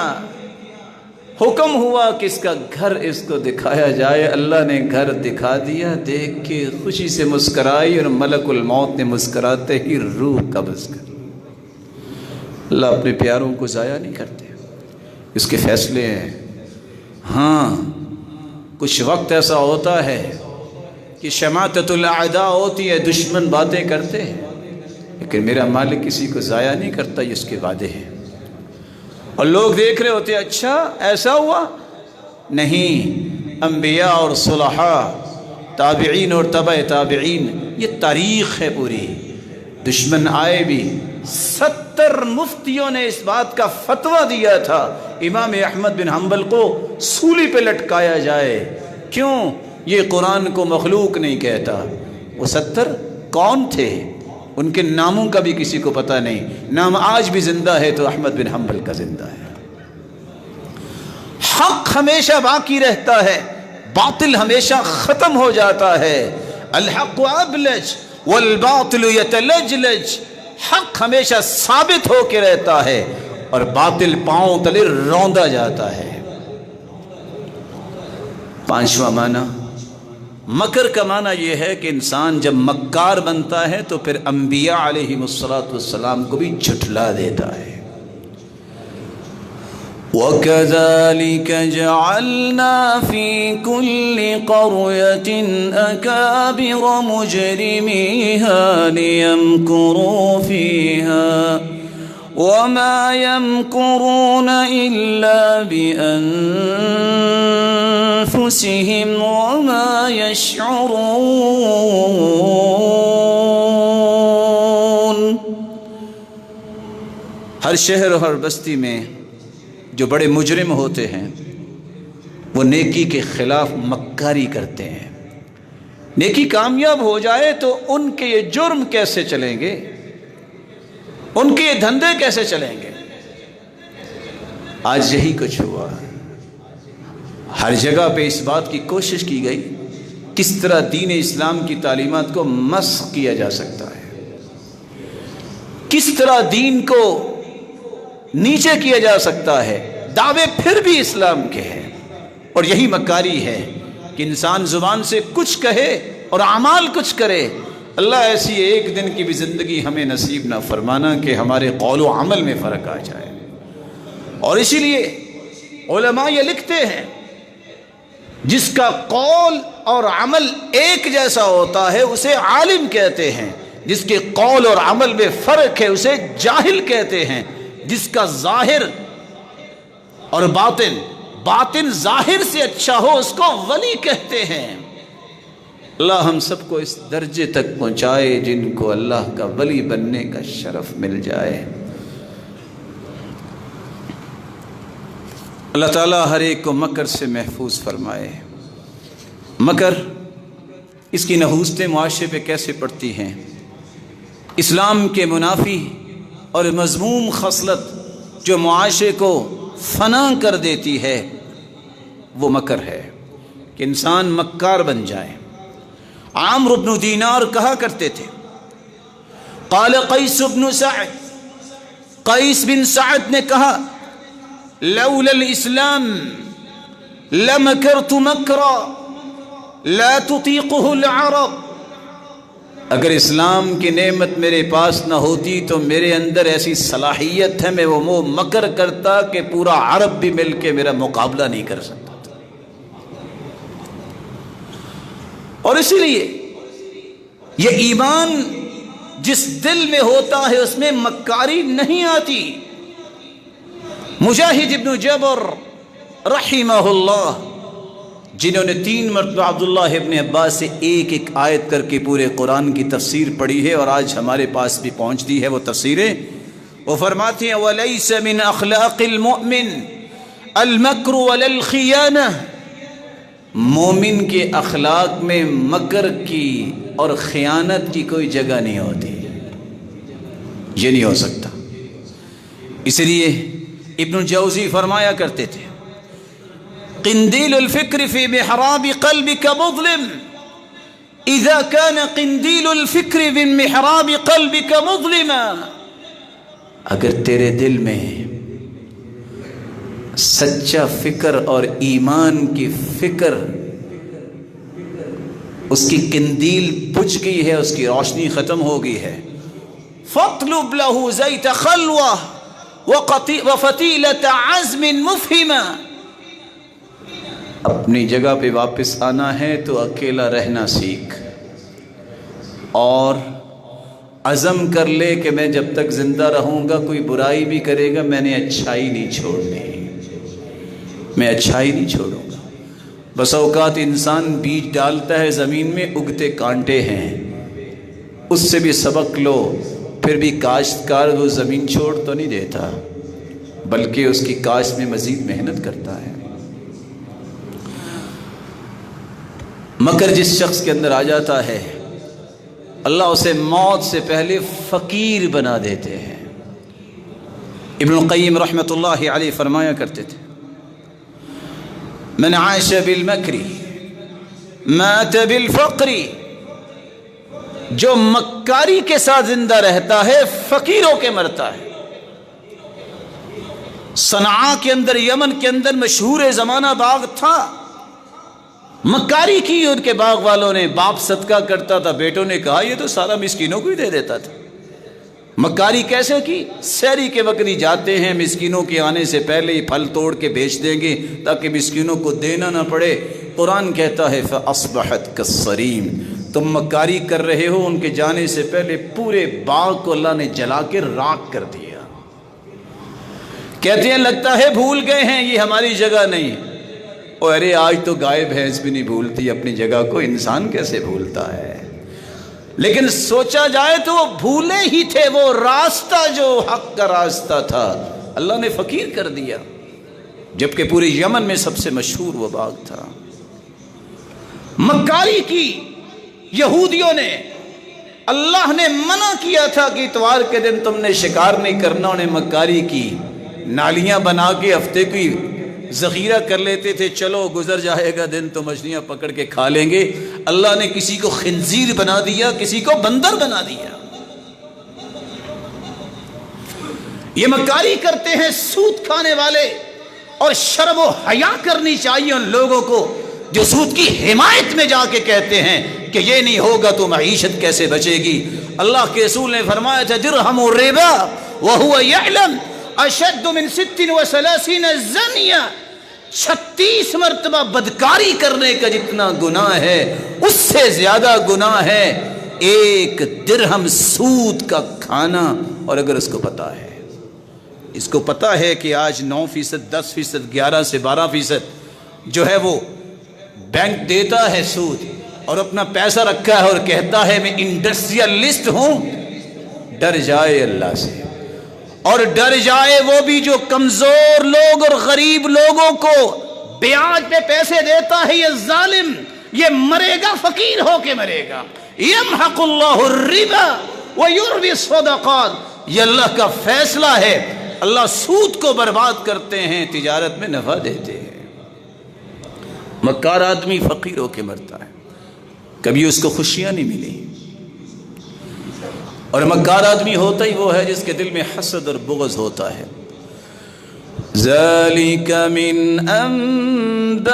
حکم ہوا کہ اس کا گھر اس کو دکھایا جائے۔ اللہ نے گھر دکھا دیا، دیکھ کے خوشی سے مسکرائی، اور ملک الموت نے مسکراتے ہی روح قبض کر۔ اللہ اپنے پیاروں کو ضائع نہیں کرتے، اس کے فیصلے ہیں۔ ہاں کچھ وقت ایسا ہوتا ہے کہ شماتت الاعداء ہوتی ہے، دشمن باتیں کرتے ہیں، لیکن میرا مالک کسی کو ضائع نہیں کرتا، یہ اس کے وعدے ہیں۔ اور لوگ دیکھ رہے ہوتے ہیں، اچھا ایسا ہوا؟ نہیں، انبیاء اور صلحاء، تابعین اور تبع تابعین، یہ تاریخ ہے پوری۔ دشمن آئے بھی، 70 مفتیوں نے اس بات کا فتویٰ دیا تھا امام احمد بن حنبل کو سولی پہ لٹکایا جائے۔ کیوں؟ یہ قرآن کو مخلوق نہیں کہتا۔ وہ 70 کون تھے؟ ان کے ناموں کا بھی کسی کو پتہ نہیں، نام آج بھی زندہ ہے تو احمد بن حنبل کا زندہ ہے۔ حق ہمیشہ باقی رہتا ہے، باطل ہمیشہ ختم ہو جاتا ہے۔ الحق ابلج والباطل یتلجلج، حق ہمیشہ ثابت ہو کے رہتا ہے اور باطل پاؤں تلے روندا جاتا ہے۔ پانچواں معنی مکر کا معنی یہ ہے کہ انسان جب مکار بنتا ہے تو پھر انبیاء علیہم السلام کو بھی جھٹلا دیتا ہے۔ وَكَذَلِكَ جَعَلْنَا فِي كُلِّ قَرْيَةٍ أَكَابِرَ مُجْرِمِيهَا لِيَمْكُرُوا فِيهَا وَمَا يَمْكُرُونَ إِلَّا بِأَنفُسِهِمْ وَمَا يَشْعُرُونَ۔ ہر شہر اور ہر بستی میں جو بڑے مجرم ہوتے ہیں وہ نیکی کے خلاف مکاری کرتے ہیں۔ نیکی کامیاب ہو جائے تو ان کے یہ جرم کیسے چلیں گے، ان کے یہ دھندے کیسے چلیں گے؟ آج یہی کچھ ہوا۔ ہر جگہ پہ اس بات کی کوشش کی گئی کس طرح دین اسلام کی تعلیمات کو مسخ کیا جا سکتا ہے، کس طرح دین کو نیچے کیا جا سکتا ہے۔ دعوے پھر بھی اسلام کے ہیں، اور یہی مکاری ہے کہ انسان زبان سے کچھ کہے اور اعمال کچھ کرے۔ اللہ ایسی ایک دن کی بھی زندگی ہمیں نصیب نہ فرمانا کہ ہمارے قول و عمل میں فرق آ جائے۔ اور اسی لیے علماء یہ لکھتے ہیں جس کا قول اور عمل ایک جیسا ہوتا ہے اسے عالم کہتے ہیں، جس کے قول اور عمل میں فرق ہے اسے جاہل کہتے ہیں، جس کا ظاہر اور باطن ظاہر سے اچھا ہو اس کو ولی کہتے ہیں۔ اللہ ہم سب کو اس درجے تک پہنچائے جن کو اللہ کا ولی بننے کا شرف مل جائے۔ اللہ تعالیٰ ہر ایک کو مکر سے محفوظ فرمائے۔ مکر، اس کی نحوستیں معاشرے پہ کیسے پڑتی ہیں؟ اسلام کے منافی اور مذموم خصلت جو معاشرے کو فنا کر دیتی ہے وہ مکر ہے کہ انسان مکار بن جائے۔ عامر بن دینار کہا کرتے تھے، قال قیس بن سعد، قیس بن سعد نے کہا، لولا الاسلام لمکرت مکرا لا تطیقه العرب۔ اگر اسلام کی نعمت میرے پاس نہ ہوتی تو میرے اندر ایسی صلاحیت ہے، میں وہ مکر کرتا کہ پورا عرب بھی مل کے میرا مقابلہ نہیں کر سکتا تھا۔ اور اسی لیے یہ ایمان جس دل میں ہوتا ہے اس میں مکاری نہیں آتی۔ مجاہد ابن جبر رحمہ اللہ، جنہوں نے 3 مرتبہ عبداللہ ابن عباس سے ایک ایک آیت کر کے پورے قرآن کی تفسیر پڑھی ہے اور آج ہمارے پاس بھی پہنچتی ہے وہ تفسیریں، وہ فرماتے ہیں وَلَيْسَ مِنْ أَخْلَاقِ الْمُؤْمِنِ المکر ولا الخیانہ، مومن کے اخلاق میں مکر کی اور خیانت کی کوئی جگہ نہیں ہوتی، یہ نہیں ہو سکتا۔ اس لیے ابن الجوزی فرمایا کرتے تھے قندیل الفکر فی محراب قلبک مظلم، اذا كان قندیل الفکر فی محراب قلبک مظلما، اگر تیرے دل میں سچا فکر اور ایمان کی فکر، اس کی قندیل بجھ گئی ہے، اس کی روشنی ختم ہو گئی ہے، فاطلب له زیت خلوہ وفتیلۃ عزم مفہمہ، اپنی جگہ پہ واپس آنا ہے تو اکیلا رہنا سیکھ، اور عزم کر لے کہ میں جب تک زندہ رہوں گا کوئی برائی بھی کرے گا میں نے اچھائی نہیں چھوڑنی، میں اچھائی نہیں چھوڑوں گا۔ بس اوقات انسان بیج ڈالتا ہے زمین میں، اگتے کانٹے ہیں، اس سے بھی سبق لو، پھر بھی کاشتکار وہ زمین چھوڑ تو نہیں دیتا بلکہ اس کی کاشت میں مزید محنت کرتا ہے۔ مکر جس شخص کے اندر آ جاتا ہے اللہ اسے موت سے پہلے فقیر بنا دیتے ہیں۔ ابن القیم رحمۃ اللہ علیہ فرمایا کرتے تھے من عاش بالمکر مات بالفقر، جو مکاری کے ساتھ زندہ رہتا ہے فقیر ہو کے مرتا ہے۔ صنعاء کے اندر، یمن کے اندر مشہور زمانہ باغ تھا، مکاری کی ان کے باغ والوں نے، باپ صدقہ کرتا تھا، بیٹوں نے کہا یہ تو سارا مسکینوں کو ہی دے دیتا تھا۔ مکاری کیسے کی؟ سحری کے وقت ہی جاتے ہیں، مسکینوں کے آنے سے پہلے ہی پھل توڑ کے بیچ دیں گے تاکہ مسکینوں کو دینا نہ پڑے۔ قرآن کہتا ہے فَأَصْبَحَتْ كَالصَّرِيمِ، تم مکاری کر رہے ہو، ان کے جانے سے پہلے پورے باغ کو اللہ نے جلا کے راکھ کر دیا۔ کہتے ہیں لگتا ہے بھول گئے ہیں، یہ ہماری جگہ نہیں۔ اور ارے آج تو گائے بھینس بھی نہیں بھولتی اپنی جگہ کو، انسان کیسے بھولتا ہے؟ لیکن سوچا جائے تو وہ بھولے ہی تھے، وہ راستہ جو حق کا راستہ تھا اللہ نے فقیر کر دیا، جبکہ پورے یمن میں سب سے مشہور وہ باغ تھا۔ مکاری کی یہودیوں نے، اللہ نے منع کیا تھا کہ اتوار کے دن تم نے شکار نہیں کرنا، انہیں مکاری کی، نالیاں بنا کے ہفتے کی ذخیرہ کر لیتے تھے، چلو گزر جائے گا دن تو مچھلیاں پکڑ کے کھا لیں گے۔ اللہ نے کسی کو خنزیر بنا دیا، کسی کو بندر بنا دیا۔ یہ مکاری کرتے ہیں سود کھانے والے، اور شرم و حیا کرنی چاہیے ان لوگوں کو جو سود کی حمایت میں جا کے کہتے ہیں کہ یہ نہیں ہوگا تو معیشت کیسے بچے گی۔ اللہ کے رسول نے فرمایا تھا درہم الربا وہو یعلم اشد من 36 زنیہ، 36 مرتبہ بدکاری کرنے کا جتنا گناہ ہے اس سے زیادہ گناہ ہے ایک درہم سود کا کھانا۔ اور اگر اس کو پتا ہے، اس کو پتا ہے کہ آج 9%، 10%، 11 سے 12% جو ہے وہ بینک دیتا ہے سود، اور اپنا پیسہ رکھا ہے اور کہتا ہے میں انڈسٹریلسٹ ہوں، ڈر جائے اللہ سے، اور ڈر جائے وہ بھی جو کمزور لوگ اور غریب لوگوں کو بیاج پہ پیسے دیتا ہے، یہ ظالم، یہ مرے گا فقیر ہو کے مرے گا۔ یمحق اللہ الربا ویربی الصدقات، یہ اللہ کا فیصلہ ہے، اللہ سود کو برباد کرتے ہیں، تجارت میں نفع دیتے ہیں۔ مکار آدمی فقیر ہو کے مرتا ہے، کبھی اس کو خوشیاں نہیں ملی۔ اور مکار آدمی ہوتا ہی وہ ہے جس کے دل میں حسد اور بغض ہوتا ہے۔ ذَلِكَ مِنْ أَنْبَاءِ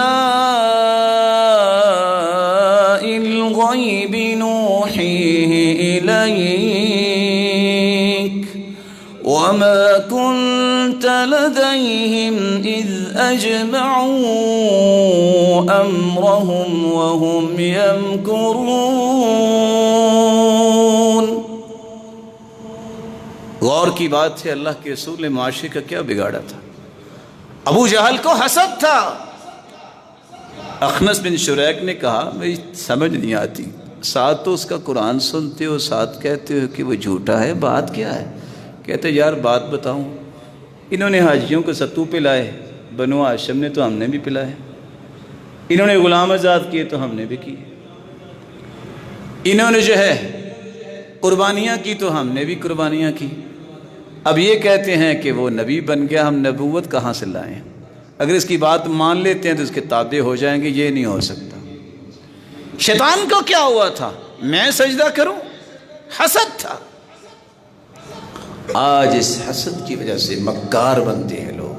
الْغَيْبِ نُوحِيهِ إِلَيْكَ وَمَا كُنْتَ لَدَيْهِمْ إِذْ أَجْمَعُوا أَمْرَهُمْ وَهُمْ يَمْكُرُونَ۔ غور کی بات ہے، اللہ کے رسول نے معاشرے کا کیا بگاڑا تھا؟ ابو جہل کو حسد تھا۔ اخنس بن شریک نے کہا بھئی سمجھ نہیں آتی، ساتھ تو اس کا قرآن سنتے ہو، ساتھ کہتے ہو کہ وہ جھوٹا ہے، بات کیا ہے؟ کہتے یار بات بتاؤں، انہوں نے حاجیوں کو ستو پہ لائے، بنو ہاشم نے تو ہم نے بھی پلائے، انہوں نے غلام آزاد کیے تو ہم نے بھی کیے، انہوں نے جو ہے قربانیاں کی تو ہم نے بھی قربانیاں کی۔ اب یہ کہتے ہیں کہ وہ نبی بن گیا، ہم نبوت کہاں سے لائیں؟ اگر اس کی بات مان لیتے ہیں تو اس کے تابع ہو جائیں گے، یہ نہیں ہو سکتا۔ شیطان کو کیا ہوا تھا؟ میں سجدہ کروں؟ حسد تھا۔ آج اس حسد کی وجہ سے مکار بنتے ہیں لوگ،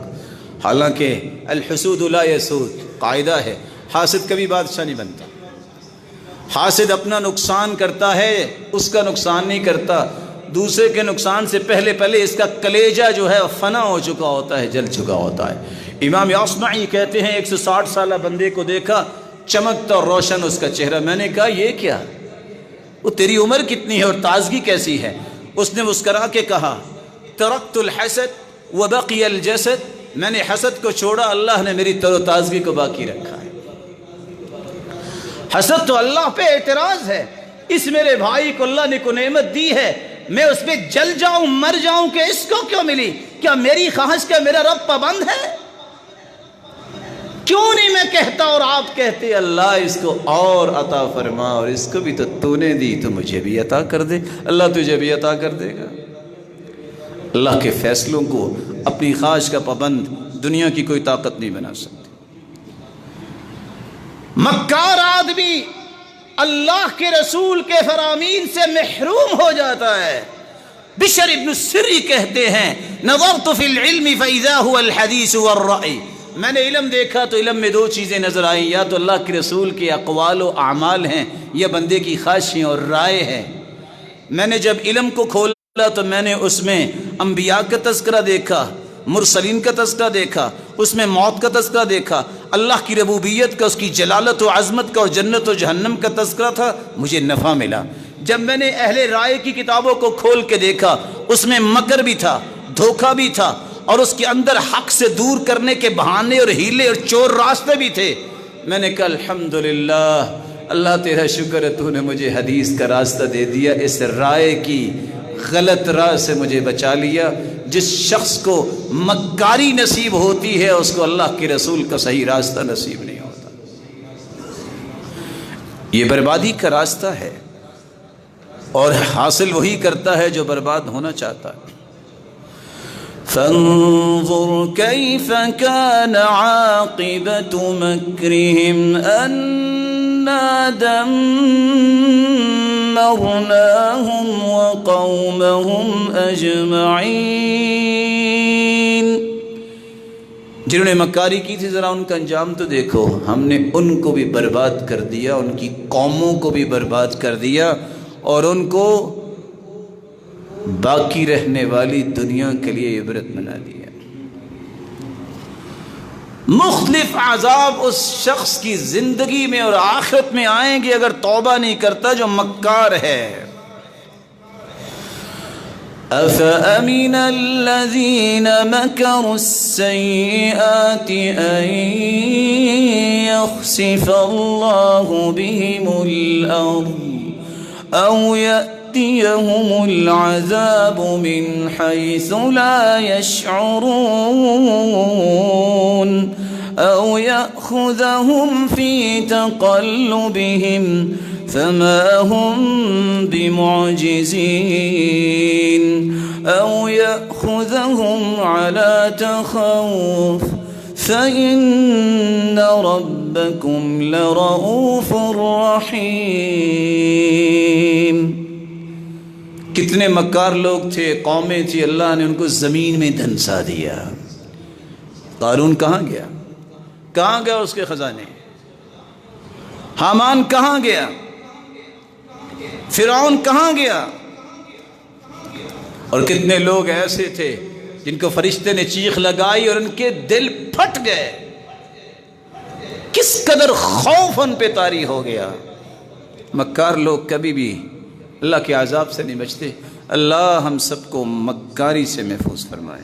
حالانکہ الحسود لا یسود قاعدہ ہے، حاسد کبھی بادشاہ نہیں بنتا۔ حاسد اپنا نقصان کرتا ہے، اس کا نقصان نہیں کرتا۔ دوسرے کے نقصان سے پہلے اس کا کلیجہ جو ہے فنا ہو چکا ہوتا ہے، جل چکا ہوتا ہے۔ امام اصمعی کہتے ہیں 160 سالہ بندے کو دیکھا، چمکتا اور روشن اس کا چہرہ، میں نے کہا یہ کیا؟ وہ تیری عمر کتنی ہے اور تازگی کیسی ہے؟ اس نے مسکرا کے کہا ترکت الحسد وبقی الجسد، میں نے حسد کو چھوڑا، اللہ نے میری تر و تازگی کو باقی رکھا ہے۔ حسد تو اللہ پہ اعتراض ہے، اس میرے بھائی کو اللہ نے کو نعمت دی ہے، میں اس پہ جل جاؤں مر جاؤں کہ اس کو کیوں ملی؟ کیا میری خواہش کا میرا رب پابند ہے؟ کیوں نہیں میں کہتا اور آپ کہتے اللہ اس کو اور عطا فرما، اور اس کو بھی تو نے دی تو مجھے بھی عطا کر دے، اللہ تجھے بھی عطا کر دے گا۔ اللہ کے فیصلوں کو اپنی خواہش کا پابند دنیا کی کوئی طاقت نہیں بنا سکتی۔ مکار آدمی اللہ کے رسول کے فرامین سے محروم ہو جاتا ہے۔ بشر ابن السری کہتے ہیں نظرت فی العلم فاذا هو الحدیث والرأی، میں نے علم دیکھا تو علم میں دو چیزیں نظر آئیں، یا تو اللہ کے رسول کے اقوال و اعمال ہیں یا بندے کی خواہشیں اور رائے ہیں۔ میں نے جب علم کو کھولا تو میں نے اس میں انبیاء کا تذکرہ دیکھا، مرسلین کا تذکرہ دیکھا، اس میں موت کا تذکرہ دیکھا، اللہ کی ربوبیت کا، اس کی جلالت و عظمت کا اور جنت و جہنم کا تذکرہ تھا، مجھے نفع ملا۔ جب میں نے اہل رائے کی کتابوں کو کھول کے دیکھا، اس میں مکر بھی تھا، دھوکہ بھی تھا، اور اس کے اندر حق سے دور کرنے کے بہانے اور ہیلے اور چور راستے بھی تھے۔ میں نے کہا الحمدللہ، اللہ تیرا شکر ہے، تو نے مجھے حدیث کا راستہ دے دیا، اس رائے کی غلط راہ سے مجھے بچا لیا۔ جس شخص کو مکاری نصیب ہوتی ہے اس کو اللہ کے رسول کا صحیح راستہ نصیب نہیں ہوتا، یہ بربادی کا راستہ ہے، اور حاصل وہی کرتا ہے جو برباد ہونا چاہتا ہے۔ فانظر كيف كان عاقبة مكرهم أنا دمرناهم وقومهم أجمعين۔ جنہوں نے مکاری کی تھی ذرا ان کا انجام تو دیکھو، ہم نے ان کو بھی برباد کر دیا، ان کی قوموں کو بھی برباد کر دیا، اور ان کو باقی رہنے والی دنیا کے لیے عبرت بنا دیا۔ مختلف عذاب اس شخص کی زندگی میں اور آخرت میں آئیں گے اگر توبہ نہیں کرتا جو مکار ہے۔ أَفَأَمِنَ الَّذِينَ مَكَرُوا السَّيِّئَاتِ أَن يَخْسِفَ اللَّهُ بِهِمُ الْأَرْضَ أَوْ يَأْتِيَهُمُ الْعَذَابُ مِنْ حَيْثُ لَا يَشْعُرُونَ أَوْ يَأْخُذَهُمْ فِي تَقَلُّبِهِمْ فَمَا هُمْ بِمُعْجِزِينَ أَوْ يَأْخُذَهُمْ عَلَى تَخَوُّفٍ فَإِنَّ رَبَّكُمْ لَرَؤُوفٌ رَحِيمٌ۔ کتنے مکار لوگ تھے، قومیں تھی، اللہ نے ان کو زمین میں دھنسا دیا۔ قارون کہاں گیا؟ کہاں گیا اس کے خزانے؟ حامان کہاں گیا؟ فرعون کہاں گیا؟ اور کتنے لوگ ایسے تھے جن کو فرشتے نے چیخ لگائی اور ان کے دل پھٹ گئے، کس قدر خوف ان پہ طاری ہو گیا۔ مکار لوگ کبھی بھی اللہ کے عذاب سے نہیں بچتے۔ اللہ ہم سب کو مکاری سے محفوظ فرمائے۔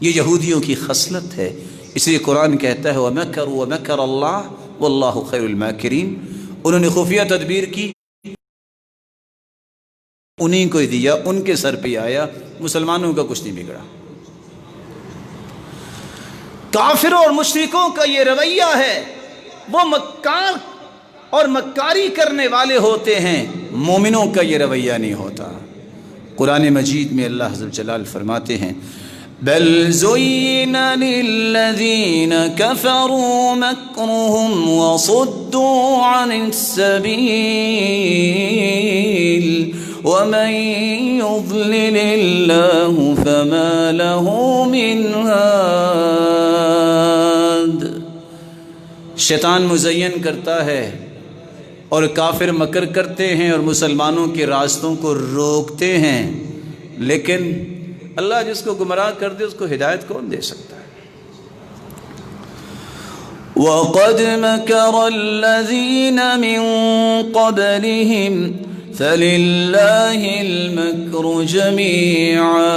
یہ یہودیوں کی خصلت ہے، اس لیے قرآن کہتا ہے وَمَكَرُوا وَمَكَرَ اللَّهُ وَاللَّهُ خَيْرُ الْمَاكِرِينَ۔ انہوں نے خفیہ تدبیر کی، انہیں کو دیا، ان کے سر پہ آیا، مسلمانوں کا کچھ نہیں بگڑا۔ کافروں اور مشرکوں کا یہ رویہ ہے، وہ مکار اور مکاری کرنے والے ہوتے ہیں، مومنوں کا یہ رویہ نہیں ہوتا۔ قرآن مجید میں اللہ عز و جلال فرماتے ہیں بل زین للذین کفروا مکرهم وصدوا عن السبیل ومن یضلل اللہ فما له من ہاد۔ شیطان مزین کرتا ہے اور کافر مکر کرتے ہیں اور مسلمانوں کے راستوں کو روکتے ہیں، لیکن اللہ جس کو گمراہ کر دے اس کو ہدایت کون دے سکتا ہے؟ وَقَدْ مَكَرَ الَّذِينَ مِن قَبْلِهِمْ فَلِلَّهِ الْمَكْرُ جَمِيعًا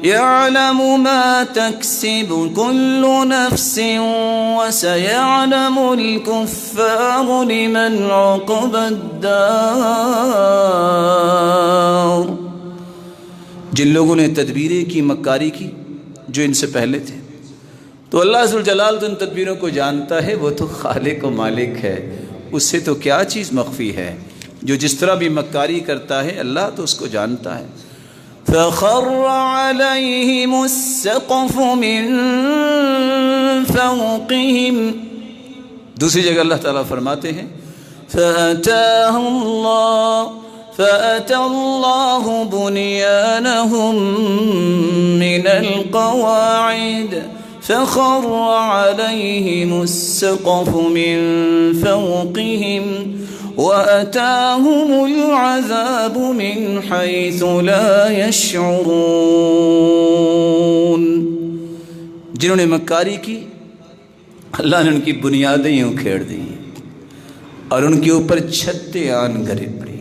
يَعْلَمُ مَا تَكْسِبُ كُلُّ نَفْسٍ وَسَيَعْلَمُ الْكُفَّارُ لِمَنْ عُقْبَى الدَّارِ۔ جن لوگوں نے تدبیریں کی، مکاری کی، جو ان سے پہلے تھے، تو اللہ عز و جلال تو ان تدبیروں کو جانتا ہے، وہ تو خالق و مالک ہے، اس سے تو کیا چیز مخفی ہے؟ جو جس طرح بھی مکاری کرتا ہے اللہ تو اس کو جانتا ہے۔ فَخَرَّ عَلَيْهِمُ السَّقْفُ مِن فَوْقِهِمْ۔ دوسری جگہ اللہ تعالیٰ فرماتے ہیں فَأَتَى اللَّهُ بُنْيَانَهُم مِّنَ الْقَوَاعِدِ فَخَرَّ عَلَيْهِمُ السَّقْفُ مِن فَوْقِهِمْ وَأَتَاهُمُ الْعَذَابُ مِنْ حَيْثُ لَا يَشْعُرُونَ۔ جنہوں نے مکاری کی اللہ نے ان کی بنیادیں اکھیڑ دی اور ان کے اوپر چھتیں آن گر پڑی،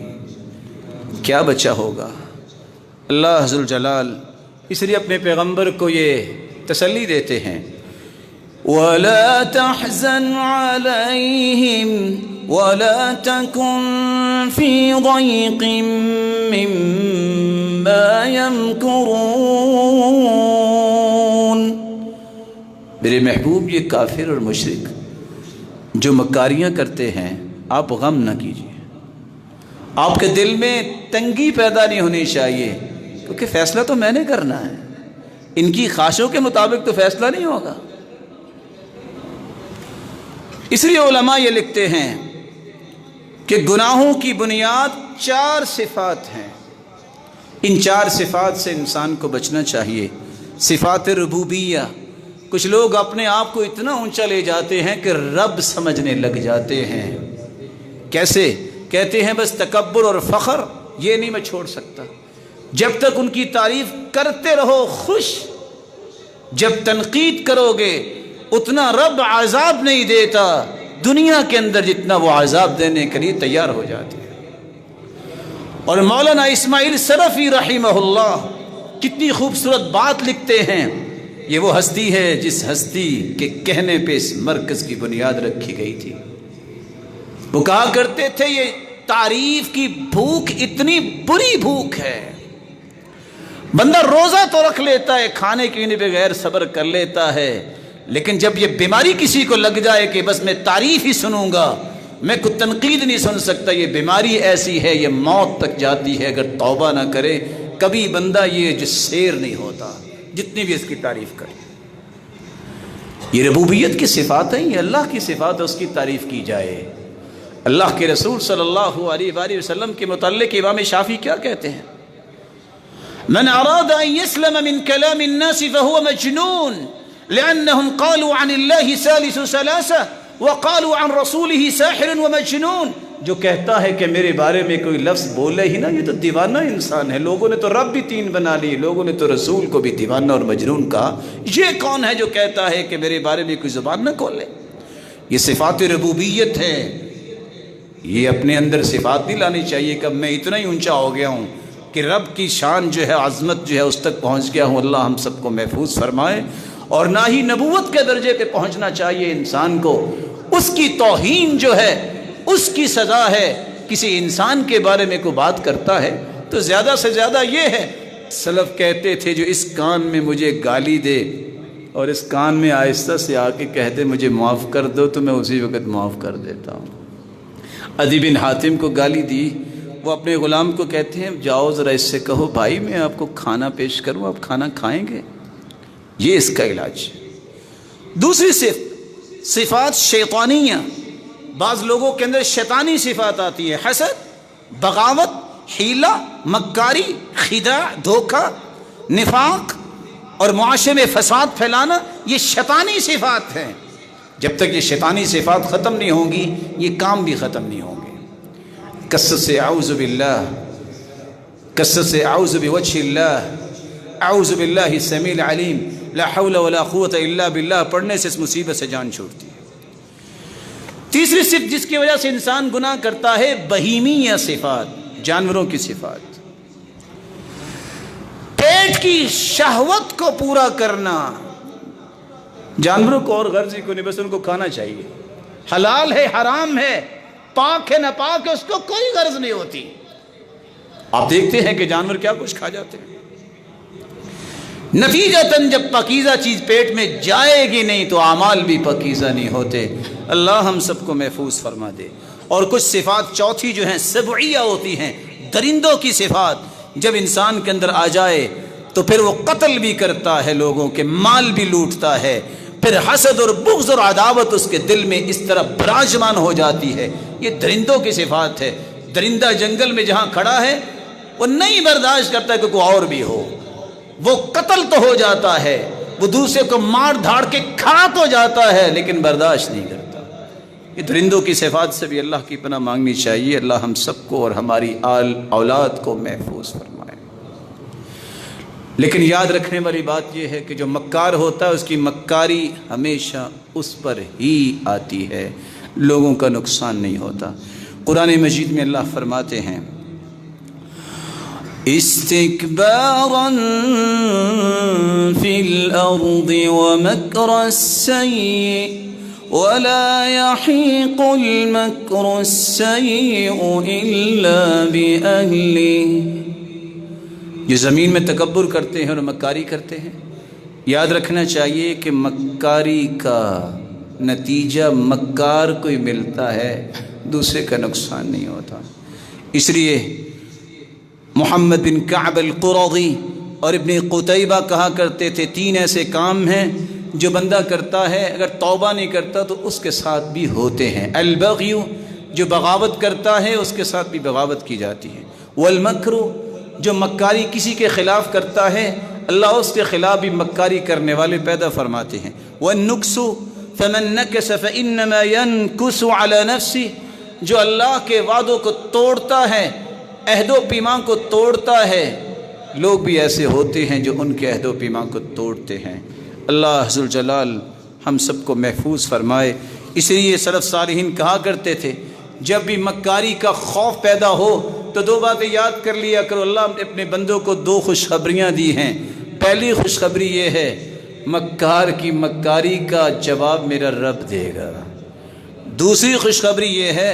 کیا بچا ہوگا؟ اللہ عز و جلال اس لیے اپنے پیغمبر کو یہ تسلی دیتے ہیں وَلَا تَحْزَنْ عَلَيْهِمْ وَلَا تَكُنْ فِي ضَيْقٍ مِّمَّا يَمْكُرُونَ۔ میرے محبوب یہ کافر اور مشرک جو مکاریاں کرتے ہیں، آپ غم نہ کیجیے، آپ کے دل میں تنگی پیدا نہیں ہونی چاہیے، کیونکہ فیصلہ تو میں نے کرنا ہے، ان کی خواہشوں کے مطابق تو فیصلہ نہیں ہوگا۔ اس لیے علماء یہ لکھتے ہیں کہ گناہوں کی بنیاد 4 صفات ہیں، ان 4 صفات سے انسان کو بچنا چاہیے۔ صفات ربوبیہ، کچھ لوگ اپنے آپ کو اتنا اونچا لے جاتے ہیں کہ رب سمجھنے لگ جاتے ہیں۔ کیسے؟ کہتے ہیں بس تکبر اور فخر یہ نہیں میں چھوڑ سکتا، جب تک ان کی تعریف کرتے رہو خوش، جب تنقید کرو گے اتنا رب عذاب نہیں دیتا دنیا کے اندر جتنا وہ عذاب دینے کے لیے تیار ہو جاتے ہیں۔ اور مولانا اسماعیل صرفی رحمہ اللہ کتنی خوبصورت بات لکھتے ہیں، یہ وہ ہستی ہے جس ہستی کے کہنے پہ اس مرکز کی بنیاد رکھی گئی تھی۔ وہ کہا کرتے تھے یہ تعریف کی بھوک اتنی بری بھوک ہے، بندہ روزہ تو رکھ لیتا ہے، کھانے پینے بغیر صبر کر لیتا ہے، لیکن جب یہ بیماری کسی کو لگ جائے کہ بس میں تعریف ہی سنوں گا، میں کوئی تنقید نہیں سن سکتا، یہ بیماری ایسی ہے یہ موت تک جاتی ہے، اگر توبہ نہ کرے کبھی بندہ یہ جو سیر نہیں ہوتا جتنی بھی اس کی تعریف کرے۔ یہ ربوبیت کی صفات ہیں، یہ اللہ کی صفات ہے، اس کی تعریف کی جائے۔ اللہ کے رسول صلی اللہ علیہ وآلہ وسلم کے متعلق امام شافعی کیا کہتے ہیں؟ من اراد ان يسلم من كلام الناس فهو مجنون لانهم قالوا عن الله ثالث ثلاثه وقالوا عن رسوله ساحر ومجنون۔ جو کہتا ہے کہ میرے بارے میں کوئی لفظ بولے ہی نہ، یہ تو دیوانہ انسان ہے، لوگوں نے تو رب بھی 3 بنا لی، لوگوں نے تو رسول کو بھی دیوانہ اور مجنون کہا، یہ کون ہے جو کہتا ہے کہ میرے بارے میں کوئی زبان نہ کھولے؟ یہ صفات ربوبیت ہے، یہ اپنے اندر صفات نہیں لانی چاہیے کہ اب میں اتنا ہی اونچا ہو گیا ہوں کہ رب کی شان جو ہے، عظمت جو ہے اس تک پہنچ گیا ہوں۔ اللہ ہم سب کو محفوظ فرمائے۔ اور نہ ہی نبوت کے درجے پہ پہنچنا چاہیے انسان کو، اس کی توہین جو ہے اس کی سزا ہے۔ کسی انسان کے بارے میں کوئی بات کرتا ہے تو زیادہ سے زیادہ یہ ہے، سلف کہتے تھے جو اس کان میں مجھے گالی دے اور اس کان میں آہستہ سے آ کے کہتے مجھے معاف کر دو تو میں اسی وقت معاف کر دیتا ہوں۔ عدی بن حاتم کو گالی دی، وہ اپنے غلام کو کہتے ہیں جاؤ ذرا اس سے کہو بھائی میں آپ کو کھانا پیش کروں، آپ کھانا کھائیں گے، یہ اس کا علاج۔ دوسری صفات شیطانیہ، بعض لوگوں کے اندر شیطانی صفات آتی ہے، حسد، بغاوت، حیلہ، مکاری، خداع، دھوکہ، نفاق اور معاشرے میں فساد پھیلانا، یہ شیطانی صفات ہیں۔ جب تک یہ شیطانی صفات ختم نہیں ہوں گی یہ کام بھی ختم نہیں ہوں گے۔ کثرت سے اعوذ باللہ، کثرت سے اعوذ بوجہ اللہ، اعوذ باللہ السمیع العلیم، لا حول ولا قوت الا باللہ پڑھنے سے اس مصیبت سے جان چھوٹتی ہے۔ تیسری صفت جس کی وجہ سے انسان گناہ کرتا ہے بہیمیہ صفات، جانوروں کی صفات، پیٹ کی شہوت کو پورا کرنا۔ جانوروں کو اور غرض ہی کو نہیں، بس ان کو کھانا چاہیے، حلال ہے حرام ہے، پاک ہے ناپاک ہے، اس کو کوئی غرض نہیں ہوتی۔ آپ دیکھتے ہیں کہ جانور کیا کچھ کھا جاتے ہیں۔ نتیجتاً جب پاکیزہ چیز پیٹ میں جائے گی نہیں تو اعمال بھی پاکیزہ نہیں ہوتے۔ اللہ ہم سب کو محفوظ فرما دے۔ اور کچھ صفات چوتھی جو ہیں سبعیہ ہوتی ہیں، درندوں کی صفات، جب انسان کے اندر آ جائے تو پھر وہ قتل بھی کرتا ہے، لوگوں کے مال بھی لوٹتا ہے، پھر حسد اور بغض اور عداوت اس کے دل میں اس طرح براجمان ہو جاتی ہے۔ یہ درندوں کی صفات ہے۔ درندہ جنگل میں جہاں کھڑا ہے وہ نہیں برداشت کرتا کہ کوئی اور بھی ہو، وہ قتل تو ہو جاتا ہے، وہ دوسرے کو مار دھاڑ کے کھا تو جاتا ہے لیکن برداشت نہیں کرتا۔ یہ درندوں کی صفات سے بھی اللہ کی پناہ مانگنی چاہیے۔ اللہ ہم سب کو اور ہماری اولاد کو محفوظ فرمائے۔ لیکن یاد رکھنے والی بات یہ ہے کہ جو مکار ہوتا ہے اس کی مکاری ہمیشہ اس پر ہی آتی ہے، لوگوں کا نقصان نہیں ہوتا۔ قرآن مجید میں اللہ فرماتے ہیں استکبارا فی الارض ومکر السیئ ولا یحیق المکر السیئ الا بأہلہ۔ جو زمین میں تکبر کرتے ہیں اور مکاری کرتے ہیں، یاد رکھنا چاہیے کہ مکاری کا نتیجہ مکار کو ہی ملتا ہے، دوسرے کا نقصان نہیں ہوتا۔ اس لیے محمد بن کعب القرظی اور ابن قتیبہ کہا کرتے تھے تین ایسے کام ہیں جو بندہ کرتا ہے اگر توبہ نہیں کرتا تو اس کے ساتھ بھی ہوتے ہیں۔ البغی، جو بغاوت کرتا ہے اس کے ساتھ بھی بغاوت کی جاتی ہے۔ والمکر، جو مکاری کسی کے خلاف کرتا ہے اللہ اس کے خلاف بھی مکاری کرنے والے پیدا فرماتے ہیں۔ والنکس فمن نکس فانما ینکس علی نفسہ، جو اللہ کے وعدوں کو توڑتا ہے، عہد و پیمان کو توڑتا ہے، لوگ بھی ایسے ہوتے ہیں جو ان کے عہد و پیمان کو توڑتے ہیں۔ اللہ ذوالجلال ہم سب کو محفوظ فرمائے۔ اس لیے سلف صالحین کہا کرتے تھے جب بھی مکاری کا خوف پیدا ہو تو دو باتیں یاد کر لیا کرو، اللہ نے اپنے بندوں کو دو خوشخبریاں دی ہیں۔ پہلی خوشخبری یہ ہے مکار کی مکاری کا جواب میرا رب دے گا۔ دوسری خوشخبری یہ ہے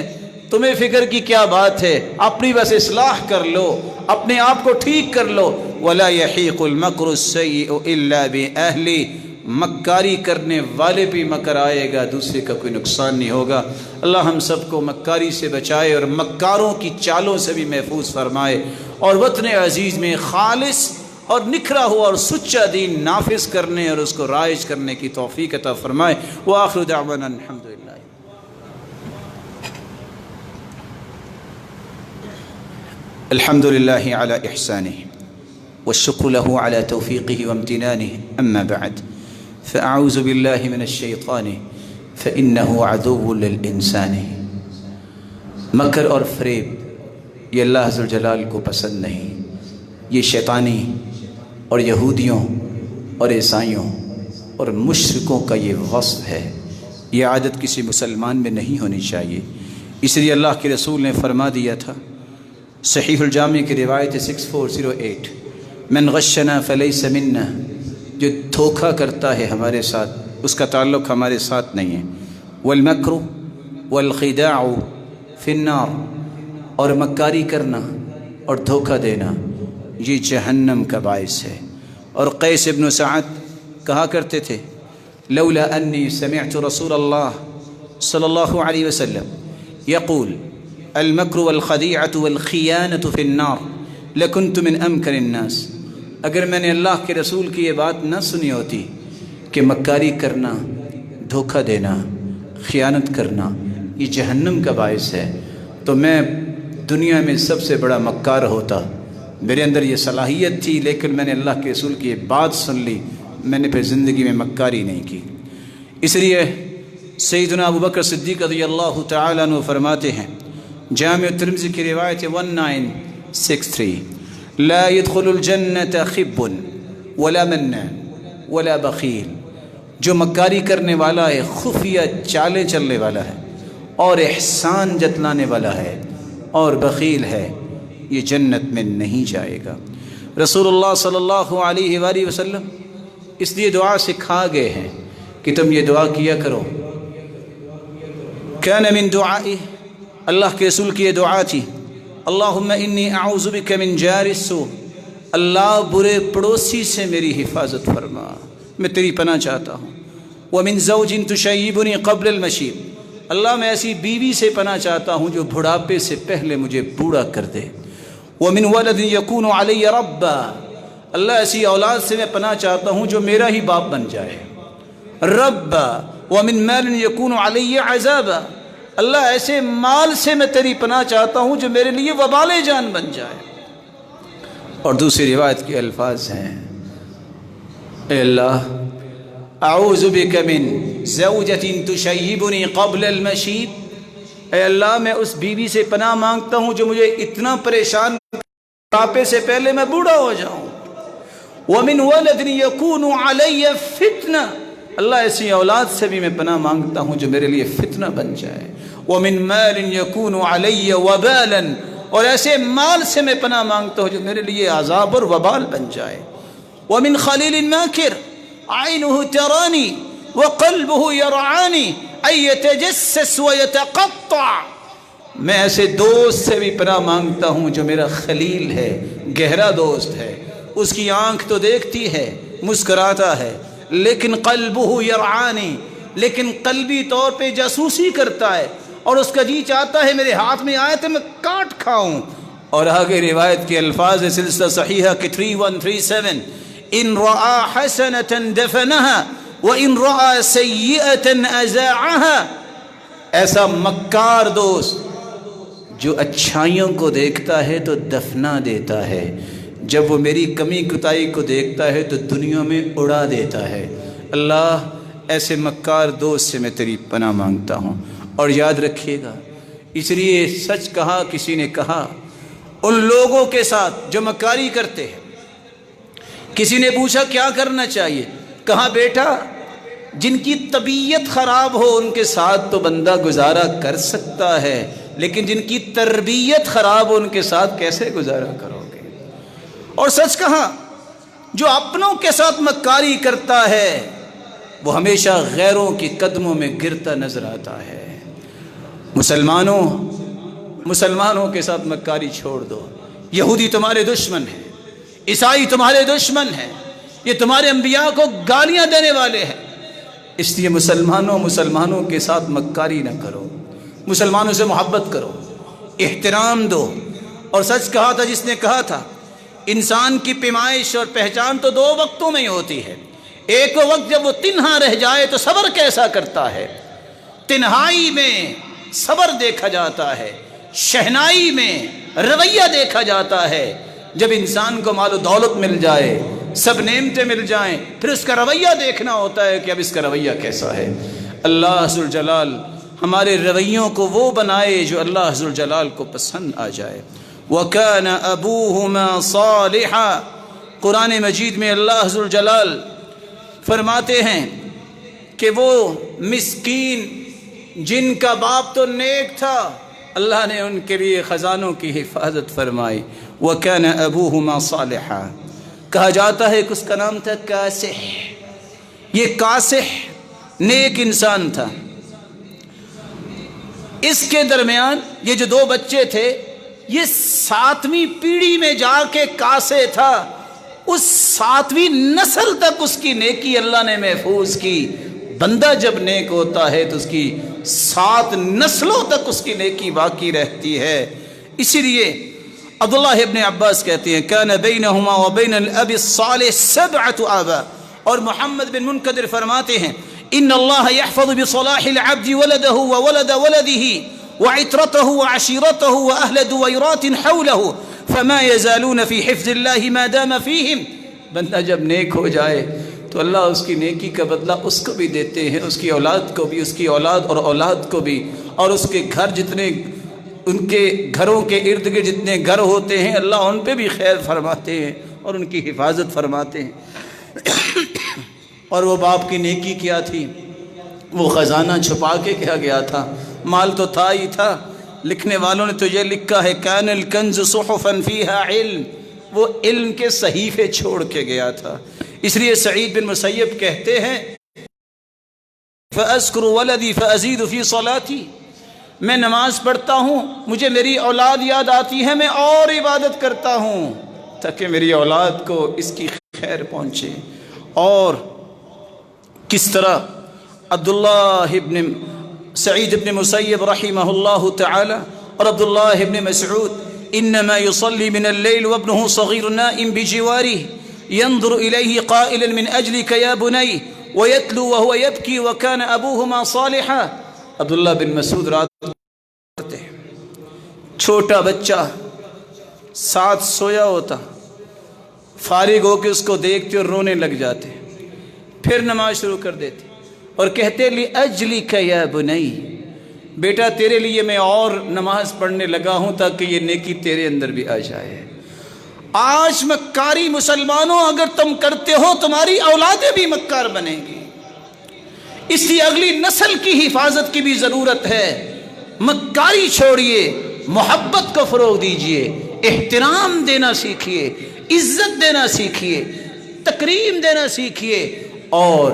تمہیں فکر کی کیا بات ہے، اپنی بس اصلاح کر لو، اپنے آپ کو ٹھیک کر لو۔ وَلَا يَحِيقُ الْمَكْرُ السَّيِّئُ إِلَّا بِأَهْلِهِ، مکاری کرنے والے بھی مکر آئے گا، دوسرے کا کوئی نقصان نہیں ہوگا۔ اللہ ہم سب کو مکاری سے بچائے اور مکاروں کی چالوں سے بھی محفوظ فرمائے، اور وطن عزیز میں خالص اور نکھرا ہوا اور سچا دین نافذ کرنے اور اس کو رائج کرنے کی توفیق عطا فرمائے۔ وآخر دعوانا الحمدللہ۔ الحمد للہ علی احسانہ والشکر له على توفیقہ وامتنانہ، اما بعد فاعوذ باللہ من الشیطان فانہ عدو للانسان۔ مکر اور فریب یہ اللہ ذوالجلال کو پسند نہیں، یہ شیطانی اور یہودیوں اور عیسائیوں اور مشرکوں کا یہ وصف ہے، یہ عادت کسی مسلمان میں نہیں ہونی چاہیے۔ اس لیے اللہ کے رسول نے فرما دیا تھا، صحیح الجامع کی روایت 6408، من غشنا فلیس منا، جو دھوکہ کرتا ہے ہمارے ساتھ اس کا تعلق ہمارے ساتھ نہیں ہے۔ والمکر والخداع فی النار، اور مکاری کرنا اور دھوکہ دینا یہ جہنم کا باعث ہے۔ اور قیس ابن سعد کہا کرتے تھے لولا انی سمعت رسول اللہ صلی اللہ علیہ وسلم یقول المکر والخدیعۃ والخیانۃ فی النار لکنت من امکر الناس، اگر میں نے اللہ کے رسول کی یہ بات نہ سنی ہوتی کہ مکاری کرنا، دھوکہ دینا، خیانت کرنا یہ جہنم کا باعث ہے، تو میں دنیا میں سب سے بڑا مکار ہوتا۔ میرے اندر یہ صلاحیت تھی، لیکن میں نے اللہ کے رسول کی یہ بات سن لی، میں نے پھر زندگی میں مکاری نہیں کی۔ اس لیے سیدنا ابو بکر صدیق رضی اللہ تعالیٰ عنہ فرماتے ہیں، جامع ترمذی کی روایت 1963، لا يدخل الجنت خب ولا منان ولا بخیل، جو مکاری کرنے والا ہے، خفیہ چالیں چلنے والا ہے، اور احسان جتلانے والا ہے، اور بخیل ہے، یہ جنت میں نہیں جائے گا۔ رسول اللہ صلی اللہ علیہ وآلہ وسلم اس لیے دعا سکھا گئے ہیں کہ تم یہ دعا کیا کرو۔ کان من دعائه، اللہ کے رسول کی یہ دعا تھی، اللہم انی اعوذ بک من جار السوء، اللہ برے پڑوسی سے میری حفاظت فرما، میں تیری پناہ چاہتا ہوں۔ ومن زوج تشیبنی قبل المشیب، اللہ میں ایسی بیوی سے پناہ چاہتا ہوں جو بڑھاپے سے پہلے مجھے بوڑھا کر دے۔ ومن ولد یکون علی ربا، اللہ ایسی اولاد سے میں پناہ چاہتا ہوں جو میرا ہی باپ بن جائے۔ ربا ومن مال یکون علی عذابا، اللہ ایسے مال سے میں تیری پناہ چاہتا ہوں جو میرے لیے وبال جان بن جائے۔ اور دوسری روایت کے الفاظ ہیں، اے اللہ اعوذ بک من زوجۃ تشیبنی قبل المشیب، اے اللہ میں اس بیوی سے پناہ مانگتا ہوں جو مجھے اتنا پریشان بڑھاپے سے پہلے میں بوڑھا ہو جاؤں۔ ومن ولد یکون علی فتنہ، اللہ ایسی اولاد سے بھی میں پناہ مانگتا ہوں جو میرے لیے فتنہ بن جائے۔ ومن مال یکون علی وبالا، اور ایسے مال سے میں پناہ مانگتا ہوں جو میرے لیے عذاب اور وبال بن جائے۔ ومن خلیل ماکر عینہ ترانی وقلبہ یرعانی ان یتجسس ویتقطع، میں ایسے دوست سے بھی پناہ مانگتا ہوں جو میرا خلیل ہے، گہرا دوست ہے، اس کی آنکھ تو دیکھتی ہے، مسکراتا ہے، لیکن قلبہ یرعانی، لیکن قلبی طور پہ جاسوسی کرتا ہے، اور اس کا جی چاہتا ہے میرے ہاتھ میں آئے تو میں کاٹ کھاؤں۔ اور آگے روایت کے الفاظ سلسلہ صحیحہ کے 3137، ان رأى حسنة دفنها وان رأى سیئة اذاعها، ایسا مکار دوست جو اچھائیوں کو دیکھتا ہے تو دفنا دیتا ہے، جب وہ میری کمی کوتاہی کو دیکھتا ہے تو دنیا میں اڑا دیتا ہے۔ اللہ ایسے مکار دوست سے میں تیری پناہ مانگتا ہوں۔ اور یاد رکھیے گا، اس لیے سچ کہا کسی نے کہا ان لوگوں کے ساتھ جو مکاری کرتے ہیں، کسی نے پوچھا کیا کرنا چاہیے، کہا بیٹا جن کی طبیعت خراب ہو ان کے ساتھ تو بندہ گزارا کر سکتا ہے، لیکن جن کی تربیت خراب ہو ان کے ساتھ کیسے گزارا کرو گے۔ اور سچ کہا جو اپنوں کے ساتھ مکاری کرتا ہے وہ ہمیشہ غیروں کی قدموں میں گرتا نظر آتا ہے۔ مسلمانوں کے ساتھ مکاری چھوڑ دو، یہودی تمہارے دشمن ہیں، عیسائی تمہارے دشمن ہیں، یہ تمہارے انبیاء کو گالیاں دینے والے ہیں، اس لیے مسلمانوں کے ساتھ مکاری نہ کرو، مسلمانوں سے محبت کرو، احترام دو۔ اور سچ کہا تھا جس نے کہا تھا انسان کی پیمائش اور پہچان تو دو وقتوں میں ہی ہوتی ہے، ایک وقت جب وہ تنہا رہ جائے تو صبر کیسا کرتا ہے، تنہائی میں صبر دیکھا جاتا ہے، شہنائی میں رویہ دیکھا جاتا ہے۔ جب انسان کو مال و دولت مل جائے، سب نعمتیں مل جائیں، پھر اس کا رویہ دیکھنا ہوتا ہے کہ اب اس کا رویہ کیسا ہے۔ اللہ ذوالجلال ہمارے رویوں کو وہ بنائے جو اللہ ذوالجلال کو پسند آ جائے۔ وَكَانَ أَبُوهُمَا صَالِحًا، قرآن مجید میں اللہ ذوالجلال فرماتے ہیں کہ وہ مسکین جن کا باپ تو نیک تھا، اللہ نے ان کے لیے خزانوں کی حفاظت فرمائی۔ وَكَانَ أَبُوهُمَا صَالِحًا، کہا جاتا ہے کہ اس کا نام تھا کاسح، یہ کاسح نیک انسان تھا۔ اس کے درمیان یہ جو دو بچے تھے، یہ 7ویں پیڑھی میں جا کے کاسے تھا، اس 7ویں نسل تک اس کی نیکی اللہ نے محفوظ کی۔ بندہ جب نیک ہوتا ہے تو اس کی 7 نسلوں تک اس کی نیکی باقی رہتی ہے۔ اسی لیے عبداللہ ابن عباس کہتے ہیں کان بینہما وبین الاب الصالح 7 آباء، اور محمد بن منکدر فرماتے ہیں ان اللہ یحفظ بصلاح العبد ولدہ وولد ولدہ وعترته وعشیرته واہل دویرات حولہ فما یزالون فی حفظ اللہ ما دام فیہم۔ بندہ جب نیک ہو جائے تو اللہ اس کی نیکی کا بدلہ اس کو بھی دیتے ہیں، اس کی اولاد کو بھی، اس کی اولاد اور اولاد کو بھی، اور اس کے گھر جتنے، ان کے گھروں کے ارد گرد جتنے گھر ہوتے ہیں اللہ ان پہ بھی خیر فرماتے ہیں اور ان کی حفاظت فرماتے ہیں۔ اور وہ باپ کی نیکی کیا تھی؟ وہ خزانہ چھپا کے کیا گیا تھا؟ مال تو تھا ہی تھا، لکھنے والوں نے تو یہ لکھا ہے کان الکنز صحفا فیہا علم، وہ علم کے صحیفے چھوڑ کے گیا تھا۔ اس لیے سعید بن مسیب کہتے ہیں فَأَذْكُرُ وَلَدِي فَأَزِيدُ فِي صَلَاتِي، میں نماز پڑھتا ہوں مجھے میری اولاد یاد آتی ہے، میں اور عبادت کرتا ہوں تاکہ میری اولاد کو اس کی خیر پہنچے۔ اور کس طرح عبداللہ ابن سعید ابن مسیب رحمہ اللہ تعالی اور عبداللہ ابن مسعود انما يصلي من الليل وابنه صغير نائم بجواره ينظر إليه قائلا من أجلك يا بني ويتلو وهو يبكي وكان أبوهما صالحا۔ عبداللہ بن مسعود رات کرتے چھوٹا بچہ ساتھ سویا ہوتا، فارغ ہو کے اس کو دیکھتے اور رونے لگ جاتے، پھر نماز شروع کر دیتے اور کہتے لِأَجْلِكَ يَا بُنَيْ، بیٹا تیرے لیے میں اور نماز پڑھنے لگا ہوں تاکہ یہ نیکی تیرے اندر بھی آ جائے۔ آج مکاری مسلمانوں اگر تم کرتے ہو تمہاری اولادیں بھی مکار بنیں گی، اس لیے اگلی نسل کی حفاظت کی بھی ضرورت ہے۔ مکاری چھوڑیے، محبت کو فروغ دیجئے، احترام دینا سیکھیے، عزت دینا سیکھیے، تکریم دینا سیکھیے، اور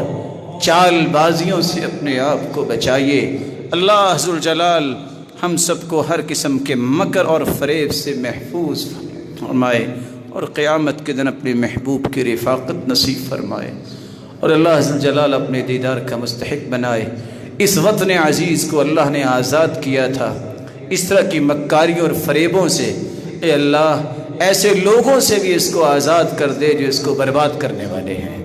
چال بازیوں سے اپنے آپ کو بچائیے۔ اللہ ذوالجلال ہم سب کو ہر قسم کے مکر اور فریب سے محفوظ فرمائے، اور قیامت کے دن اپنے محبوب کی رفاقت نصیب فرمائے، اور اللہ ذوالجلال اپنے دیدار کا مستحق بنائے۔ اس وطن عزیز کو اللہ نے آزاد کیا تھا اس طرح کی مکاریوں اور فریبوں سے، اے اللہ ایسے لوگوں سے بھی اس کو آزاد کر دے جو اس کو برباد کرنے والے ہیں۔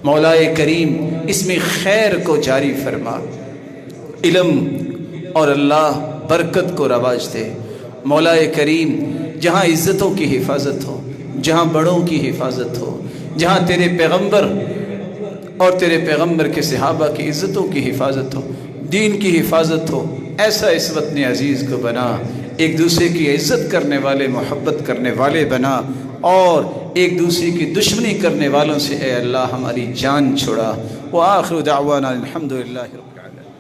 مولا کریم اس میں خیر کو جاری فرما، علم اور اللہ برکت کو رواج دے۔ مولا کریم جہاں عزتوں کی حفاظت ہو، جہاں بڑوں کی حفاظت ہو، جہاں تیرے پیغمبر اور تیرے پیغمبر کے صحابہ کی عزتوں کی حفاظت ہو، دین کی حفاظت ہو، ایسا اس وطن عزیز کو بنا، ایک دوسرے کی عزت کرنے والے، محبت کرنے والے بنا، اور ایک دوسرے کی دشمنی کرنے والوں سے اے اللہ ہماری جان چھڑا۔ وآخر دعوانا الحمدللہ رب العالمین۔